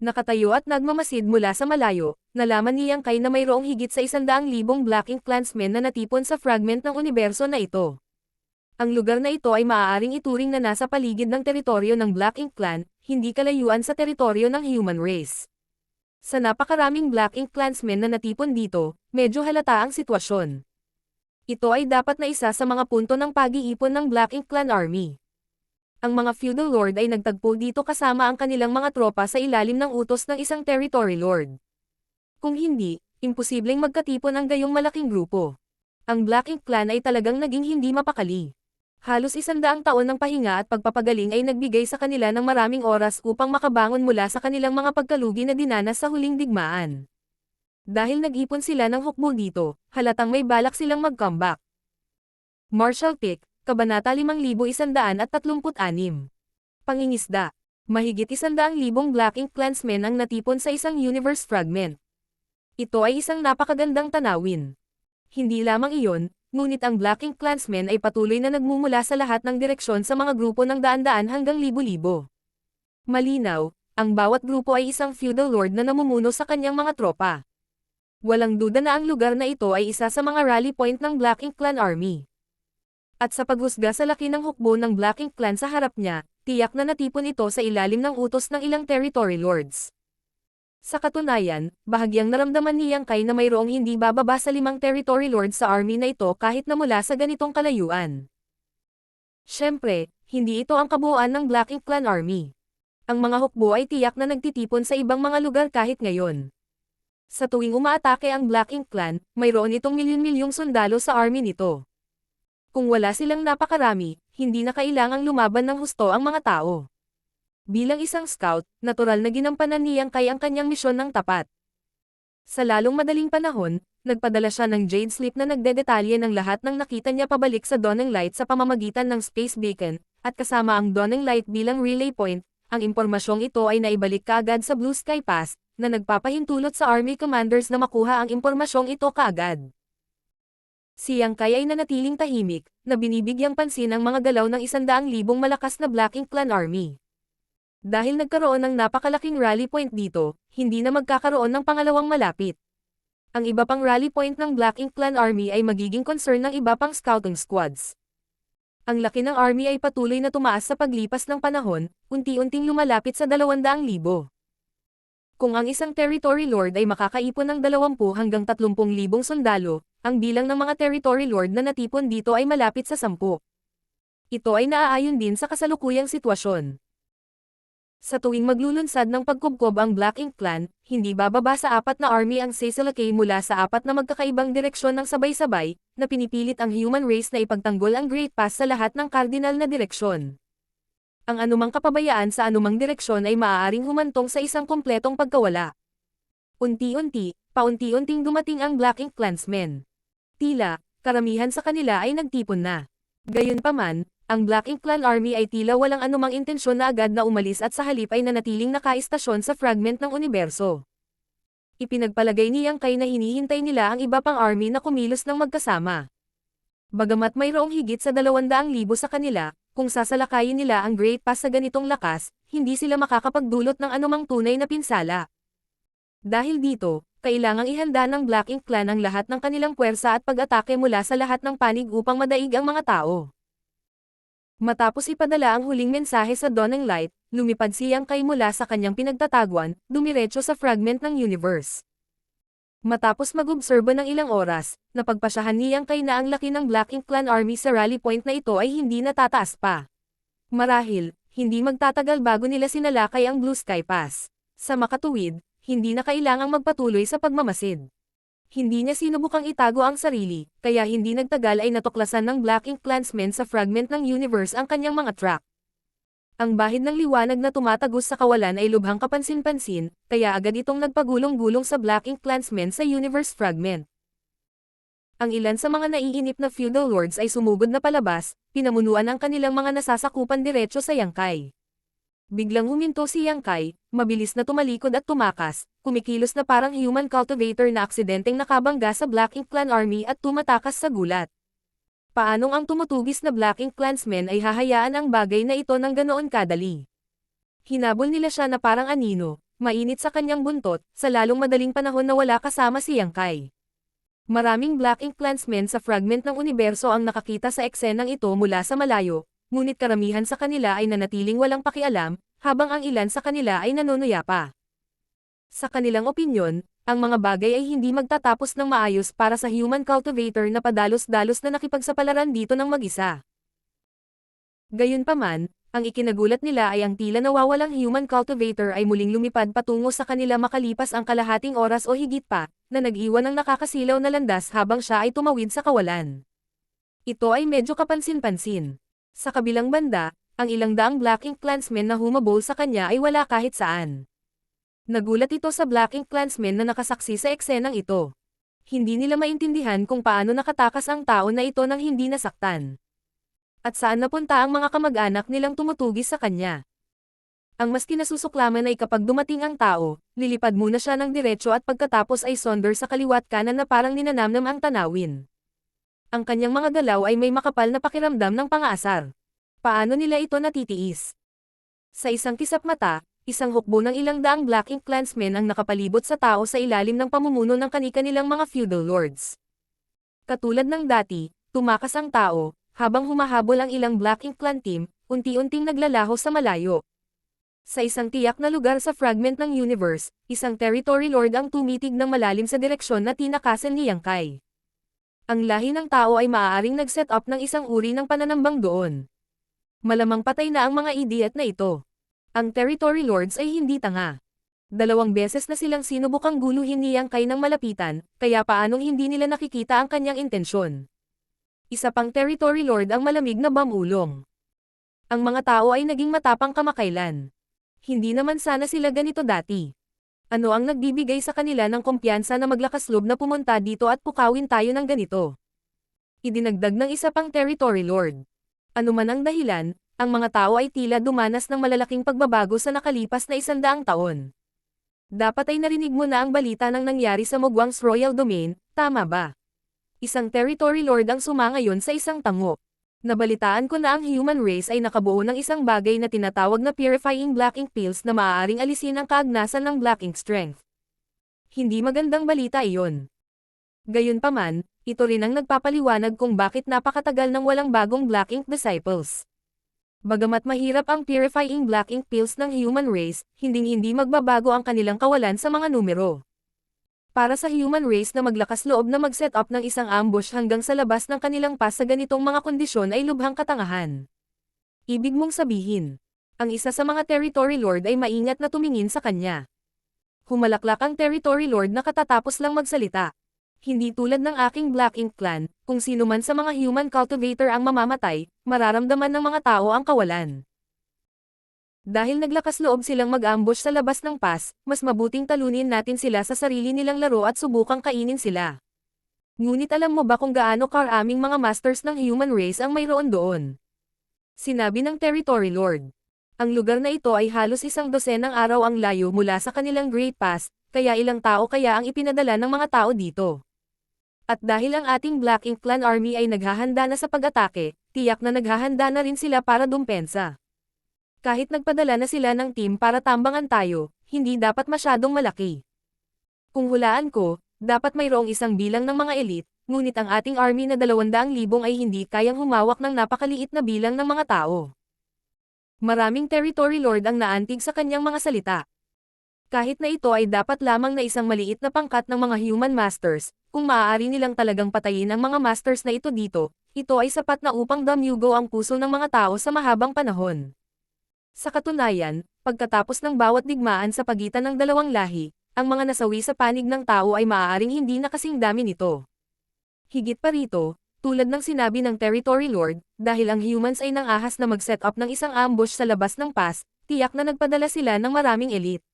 S1: Nakatayo at nagmamasid mula sa malayo, nalaman ni Yang Kai na mayroong higit sa 100,000 Black Ink Clansmen na natipon sa fragment ng universo na ito. Ang lugar na ito ay maaaring ituring na nasa paligid ng teritoryo ng Black Ink Clan, hindi kalayuan sa teritoryo ng human race. Sa napakaraming Black Ink Clansmen na natipon dito, medyo halata ang sitwasyon. Ito ay dapat na isa sa mga punto ng pag-iipon ng Black Ink Clan Army. Ang mga feudal lord ay nagtagpo dito kasama ang kanilang mga tropa sa ilalim ng utos ng isang territory lord. Kung hindi, imposibleng magkatipon ang gayong malaking grupo. Ang Black Ink Clan ay talagang naging hindi mapakali. Halos 100 taon ng pahinga at pagpapagaling ay nagbigay sa kanila ng maraming oras upang makabangon mula sa kanilang mga pagkalugi na dinanas sa huling digmaan. Dahil nag-ipon sila ng hukbo dito, halatang may balak silang mag-comeback. Martial Pick, Kabanata 5136. Pangingisda. Mahigit 100,000 Black Ink Clansmen ang natipon sa isang universe fragment. Ito ay isang napakagandang tanawin. Hindi lamang iyon, ngunit ang Black Ink Clansmen ay patuloy na nagmumula sa lahat ng direksyon sa mga grupo ng daan-daan hanggang libo-libo. Malinaw, ang bawat grupo ay isang feudal lord na namumuno sa kanyang mga tropa. Walang duda na ang lugar na ito ay isa sa mga rally point ng Black Ink Clan Army. At sa paghusga sa laki ng hukbo ng Black Ink Clan sa harap niya, tiyak na natipon ito sa ilalim ng utos ng ilang territory lords. Sa katunayan, bahagyang naramdaman ni Yang Kai na mayroong hindi bababa sa 5 territory lords sa army na ito kahit na mula sa ganitong kalayuan. Siyempre, hindi ito ang kabuuan ng Black Ink Clan Army. Ang mga hukbo ay tiyak na nagtitipon sa ibang mga lugar kahit ngayon. Sa tuwing umaatake ang Black Ink Clan, mayroon itong milyon-milyong sundalo sa army nito. Kung wala silang napakarami, hindi na kailangang lumaban ng husto ang mga tao. Bilang isang scout, natural na ginampanan ni Yang Kai ang kanyang misyon ng tapat. Sa lalong madaling panahon, nagpadala siya ng Jade Slip na nagdedetalye ng lahat ng nakita niya pabalik sa Dawning Light sa pamamagitan ng Space Beacon, at kasama ang Dawning Light bilang relay point, ang impormasyong ito ay naibalik kaagad sa Blue Sky Pass, na nagpapahintulot sa Army Commanders na makuha ang impormasyong ito kaagad. Si Yang Kai ay nanatiling tahimik, na binibigyang pansin ang mga galaw ng 100,000 malakas na Black Ink Clan Army. Dahil nagkaroon ng napakalaking rally point dito, hindi na magkakaroon ng pangalawang malapit. Ang iba pang rally point ng Black Ink Clan Army ay magiging concern ng iba pang scouting squads. Ang laki ng army ay patuloy na tumaas sa paglipas ng panahon, unti-unting lumalapit sa 200,000. Kung ang isang territory lord ay makakaipon ng 20 hanggang 30,000 sundalo, ang bilang ng mga territory lord na natipon dito ay malapit sa 10. Ito ay naaayon din sa kasalukuyang sitwasyon. Sa tuwing maglulunsad ng pagkubkob ang Black Ink Clan, hindi bababa sa 4 na army ang Seisalakay mula sa 4 na magkakaibang direksyon ng sabay-sabay, na pinipilit ang human race na ipagtanggol ang Great Pass sa lahat ng cardinal na direksyon. Ang anumang kapabayaan sa anumang direksyon ay maaaring humantong sa isang kumpletong pagkawala. Paunti-unting dumating ang Black Ink Clansmen. Tila, karamihan sa kanila ay nagtipon na. Gayunpaman, ang Black Ink Clan Army ay tila walang anumang intensyon na agad na umalis at sa halip ay nanatiling nakaistasyon sa fragment ng universo. Ipinagpalagay ni Yang Kai na hinihintay nila ang iba pang army na kumilos ng magkasama. Bagamat mayroong higit sa 200,000 sa kanila, kung sasalakayin nila ang Great Pass sa ganitong lakas, hindi sila makakapagdulot ng anumang tunay na pinsala. Dahil dito, kailangang ihanda ng Black Ink Clan ang lahat ng kanilang puwersa at pag-atake mula sa lahat ng panig upang madaig ang mga tao. Matapos ipadala ang huling mensahe sa Dawning Light, lumipad si Yang Kai mula sa kanyang pinagtataguan, dumiretso sa fragment ng universe. Matapos mag-obserba ng ilang oras, napagpasyahan ni Yang Kai na ang laki ng Black Ink Clan Army sa rally point na ito ay hindi natataas pa. Marahil, hindi magtatagal bago nila sinalakay ang Blue Sky Pass. Sa makatuwid, hindi na kailangang magpatuloy sa pagmamasid. Hindi niya sinubukang itago ang sarili, kaya hindi nagtagal ay natuklasan ng Black Ink Clansmen sa fragment ng universe ang kanyang mga track. Ang bahid ng liwanag na tumatagos sa kawalan ay lubhang kapansin-pansin, kaya agad itong nagpagulong-gulong sa Black Ink Clansmen sa universe fragment. Ang ilan sa mga naiinip na feudal lords ay sumugod na palabas, pinamunuan ang kanilang mga nasasakupan diretso sa Yang Kai. Biglang huminto si Yang Kai, mabilis na tumalikod at tumakas, kumikilos na parang human cultivator na aksidenteng nakabangga sa Black Ink Clan Army at tumatakas sa gulat. Paanong ang tumutugis na Black Ink Clansmen ay hahayaan ang bagay na ito ng ganoon kadali? Hinabol nila siya na parang anino, mainit sa kanyang buntot, sa lalong madaling panahon na wala kasama si Yang Kai. Maraming Black Ink Clansmen sa fragment ng universo ang nakakita sa eksenang ito mula sa malayo, ngunit karamihan sa kanila ay nanatiling walang pakialam, habang ang ilan sa kanila ay nanunuya pa. Sa kanilang opinyon, ang mga bagay ay hindi magtatapos ng maayos para sa human cultivator na padalos-dalos na nakipagsapalaran dito ng mag-isa. Gayunpaman, ang ikinagulat nila ay ang tila nawawalang human cultivator ay muling lumipad patungo sa kanila makalipas ang kalahating oras o higit pa, na nag-iwan ng nakakasilaw na landas habang siya ay tumawid sa kawalan. Ito ay medyo kapansin-pansin. Sa kabilang banda, ang ilang daang Black Ink Clansmen na humabol sa kanya ay wala kahit saan. Nagulat ito sa Black Ink Clansmen na nakasaksi sa eksenang ito. Hindi nila maintindihan kung paano nakatakas ang tao na ito nang hindi nasaktan. At saan napunta ang mga kamag-anak nilang tumutugis sa kanya. Ang mas kinasusuklaman ay kapag dumating ang tao, lilipad muna siya ng diretso at pagkatapos ay sonder sa kaliwat kanan na parang ninanamnam ang tanawin. Ang kanyang mga galaw ay may makapal na pakiramdam ng pang-aasar. Paano nila ito natitiis? Sa isang kisap mata, isang hukbo ng ilang daang Black Ink Clansmen ang nakapalibot sa tao sa ilalim ng pamumuno ng kani-kanilang mga feudal lords. Katulad ng dati, tumakas ang tao, habang humahabol ang ilang Black Ink Clan team, unti-unting naglalaho sa malayo. Sa isang tiyak na lugar sa fragment ng universe, isang territory lord ang tumitig ng malalim sa direksyon na tinakasan ni Yang Kai. Ang lahi ng tao ay maaaring nag-set up ng isang uri ng pananambang doon. Malamang patay na ang mga idiot na ito. Ang territory lords ay hindi tanga. 2 beses na silang sinubukang guluhin ni Yang Kai ng malapitan, kaya paanong hindi nila nakikita ang kanyang intensyon. Isa pang territory lord ang malamig na bamulong. Ang mga tao ay naging matapang kamakailan. Hindi naman sana sila ganito dati. Ano ang nagbibigay sa kanila ng kumpiyansa na maglakas loob na pumunta dito at pukawin tayo ng ganito? Idinagdag ng isa pang territory lord. Ano man ang dahilan, ang mga tao ay tila dumanas ng malalaking pagbabago sa nakalipas na 100 taon. Dapat ay narinig mo na ang balita ng nangyari sa Mugwang's Royal Domain, tama ba? Isang territory lord ang sumangayon sa isang tango. Nabalitaan ko na ang human race ay nakabuo ng isang bagay na tinatawag na purifying Black Ink pills na maaaring alisin ang kaagnasan ng Black Ink strength. Hindi magandang balita iyon. Gayunpaman, ito rin ang nagpapaliwanag kung bakit napakatagal nang walang bagong Black Ink disciples. Bagamat mahirap ang purifying Black Ink pills ng human race, hinding-hindi magbabago ang kanilang kawalan sa mga numero. Para sa human race na maglakas loob na mag-set up ng isang ambush hanggang sa labas ng kanilang pass sa ganitong mga kondisyon ay lubhang katangahan. Ibig mong sabihin, ang isa sa mga territory lord ay maingat na tumingin sa kanya. Humalaklak ang territory lord na katatapos lang magsalita. Hindi tulad ng aking Black Ink Clan, kung sino man sa mga human cultivator ang mamamatay, mararamdaman ng mga tao ang kawalan. Dahil naglakas loob silang mag-ambush sa labas ng pass, mas mabuting talunin natin sila sa sarili nilang laro at subukang kainin sila. Ngunit alam mo ba kung gaano karaming mga masters ng human race ang mayroon doon? Sinabi ng territory lord. Ang lugar na ito ay halos 12 araw ang layo mula sa kanilang Great Pass, kaya ilang tao kaya ang ipinadala ng mga tao dito. At dahil ang ating Black Ink Clan Army ay naghahanda na sa pag-atake, tiyak na naghahanda na rin sila para dumpensa. Kahit nagpadala na sila ng team para tambangan tayo, hindi dapat masyadong malaki. Kung hulaan ko, dapat mayroong isang bilang ng mga elite, ngunit ang ating army na 200,000 ay hindi kayang humawak ng napakaliit na bilang ng mga tao. Maraming territory lord ang naantig sa kanyang mga salita. Kahit na ito ay dapat lamang na isang maliit na pangkat ng mga human masters, kung maaari nilang talagang patayin ang mga masters na ito dito, ito ay sapat na upang damyugo ang puso ng mga tao sa mahabang panahon. Sa katunayan, pagkatapos ng bawat digmaan sa pagitan ng dalawang lahi, ang mga nasawi sa panig ng tao ay maaaring hindi na kasing dami nito. Higit pa rito, tulad ng sinabi ng Territory Lord, dahil ang humans ay nangahas na mag-set up ng isang ambush sa labas ng pass, tiyak na nagpadala sila ng maraming elite.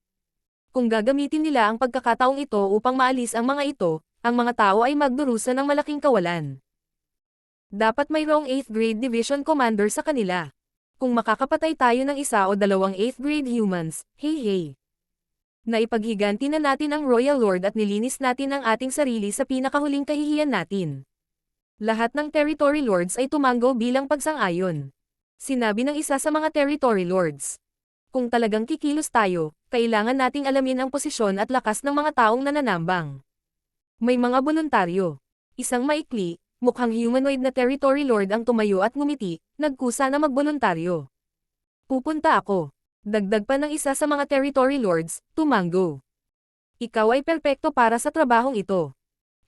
S1: Kung gagamitin nila ang pagkakataong ito upang maalis ang mga ito, ang mga tao ay magdurusa ng malaking kawalan. Dapat mayroong 8th grade division commander sa kanila. Kung makakapatay tayo ng isa o dalawang 8th grade humans, hey. Naipaghiganti na natin ang Royal Lord at nilinis natin ang ating sarili sa pinakahuling kahihiyan natin. Lahat ng Territory Lords ay tumango bilang pagsang-ayon. Sinabi ng isa sa mga Territory Lords. Kung talagang kikilos tayo, kailangan nating alamin ang posisyon at lakas ng mga taong nananambang. May mga voluntaryo. Isang maikli, mukhang humanoid na Territory Lord ang tumayo at ngumiti, nagkusa na magboluntaryo. Pupunta ako. Dagdag pa ng isa sa mga Territory Lords, tumango. Ikaw ay perpekto para sa trabahong ito.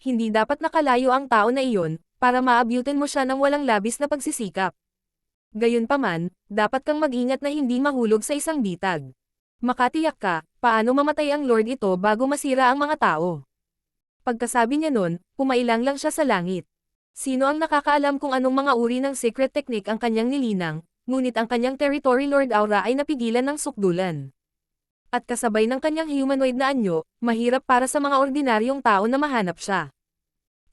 S1: Hindi dapat nakalayo ang tao na iyon, para maabyutin mo siya ng walang labis na pagsisikap. Gayunpaman, dapat kang mag-ingat na hindi mahulog sa isang bitag. Makatiyak ka, paano mamatay ang Lord ito bago masira ang mga tao. Pagkasabi niya nun, pumailang lang siya sa langit. Sino ang nakakaalam kung anong mga uri ng secret technique ang kanyang nilinang, ngunit ang kanyang Territory Lord aura ay napigilan ng sukdulan. At kasabay ng kanyang humanoid na anyo, mahirap para sa mga ordinaryong tao na mahanap siya.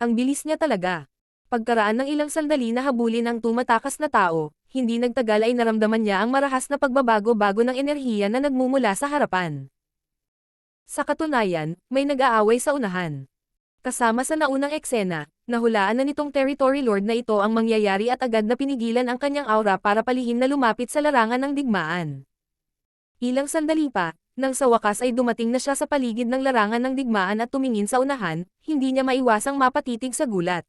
S1: Ang bilis niya talaga. Pagkaraan ng ilang sandali na habulin ang tumatakas na tao, hindi nagtagal ay naramdaman niya ang marahas na pagbabago-bago ng enerhiya na nagmumula sa harapan. Sa katunayan, may nag-aaway sa unahan. Kasama sa naunang eksena, nahulaan na nitong Territory Lord na ito ang mangyayari at agad na pinigilan ang kanyang aura para palihim na lumapit sa larangan ng digmaan. Ilang sandali pa, nang sa wakas ay dumating na siya sa paligid ng larangan ng digmaan at tumingin sa unahan, hindi niya maiwasang mapatitig sa gulat.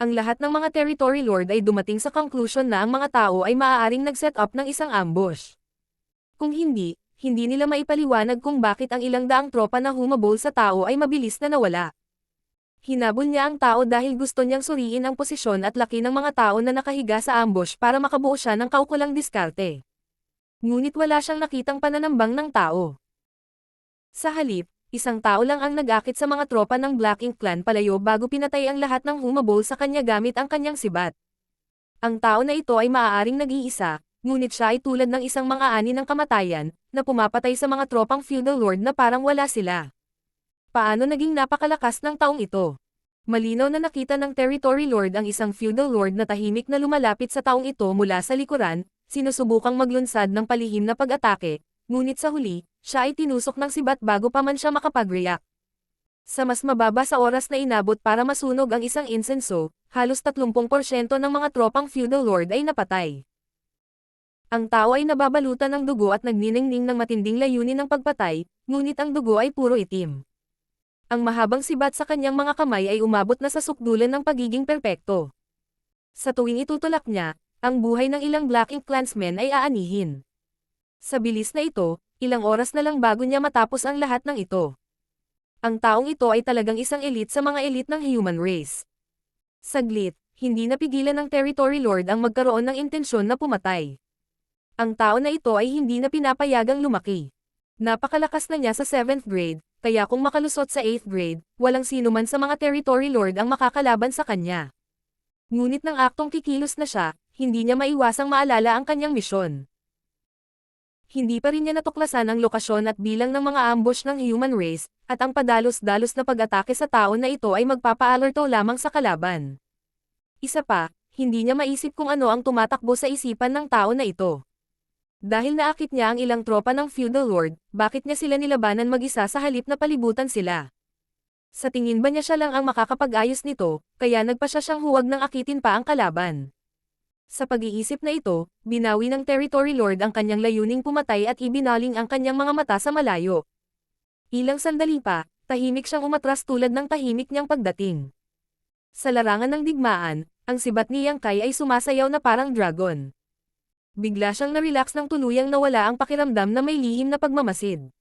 S1: Ang lahat ng mga Territory Lord ay dumating sa conclusion na ang mga tao ay maaaring nag-set up ng isang ambush. Kung hindi nila maipaliwanag kung bakit ang ilang daang tropa na humabol sa tao ay mabilis na nawala. Hinabol niya ang tao dahil gusto niyang suriin ang posisyon at laki ng mga tao na nakahiga sa ambush para makabuo siya ng kaukulang diskarte. Ngunit wala siyang nakitang pananambang ng tao. Sa halip, isang tao lang ang nag-akit sa mga tropa ng Black Ink Clan palayo bago pinatay ang lahat ng humabol sa kanya gamit ang kanyang sibat. Ang tao na ito ay maaaring nag-iisa, ngunit siya ay tulad ng isang mang-aani ng kamatayan, na pumapatay sa mga tropang feudal lord na parang wala sila. Paano naging napakalakas ng taong ito? Malinaw na nakita ng Territory Lord ang isang feudal lord na tahimik na lumalapit sa taong ito mula sa likuran, sinusubukang maglunsad ng palihim na pag-atake, ngunit sa huli, siya ay tinusok ng sibat bago pa man siya makapag-react. Sa mas mababa sa oras na inabot para masunog ang isang insenso, halos 30% ng mga tropang feudal lord ay napatay. Ang tao ay nababalutan ng dugo at nagniningning ng matinding layunin ng pagpatay, ngunit ang dugo ay puro itim. Ang mahabang sibat sa kanyang mga kamay ay umabot na sa sukdulan ng pagiging perpekto. Sa tuwing itutulak niya, ang buhay ng ilang Black Ink Clansmen ay aanihin. Sa bilis na ito, ilang oras na lang bago niya matapos ang lahat ng ito. Ang taong ito ay talagang isang elite sa mga elite ng human race. Saglit, hindi napigilan ng Territory Lord ang magkaroon ng intensyon na pumatay. Ang tao na ito ay hindi na pinapayagang lumaki. Napakalakas na niya sa 7th grade, kaya kung makalusot sa 8th grade, walang sino man sa mga Territory Lord ang makakalaban sa kanya. Ngunit nang aktong kikilos na siya, hindi niya maiwasang maalala ang kanyang misyon. Hindi pa rin niya natuklasan ang lokasyon at bilang ng mga ambush ng human race, at ang padalos-dalos na pag-atake sa tao na ito ay magpapa-alerto lamang sa kalaban. Isa pa, hindi niya maisip kung ano ang tumatakbo sa isipan ng tao na ito. Dahil naakit niya ang ilang tropa ng feudal lord, bakit niya sila nilabanan mag-isa sa halip na palibutan sila? Sa tingin ba niya siya lang ang makakapag-ayos nito, kaya nagpasya siyang huwag nang akitin pa ang kalaban? Sa pag-iisip na ito, binawi ng Territory Lord ang kanyang layuning pumatay at ibinaling ang kanyang mga mata sa malayo. Ilang sandali pa, Tahimik siyang umatras tulad ng tahimik niyang pagdating. Sa larangan ng digmaan, ang sibat ni Yang Kai ay sumasayaw na parang dragon. Bigla siyang na-relax nang tuluyang nawala ang pakiramdam na may lihim na pagmamasid.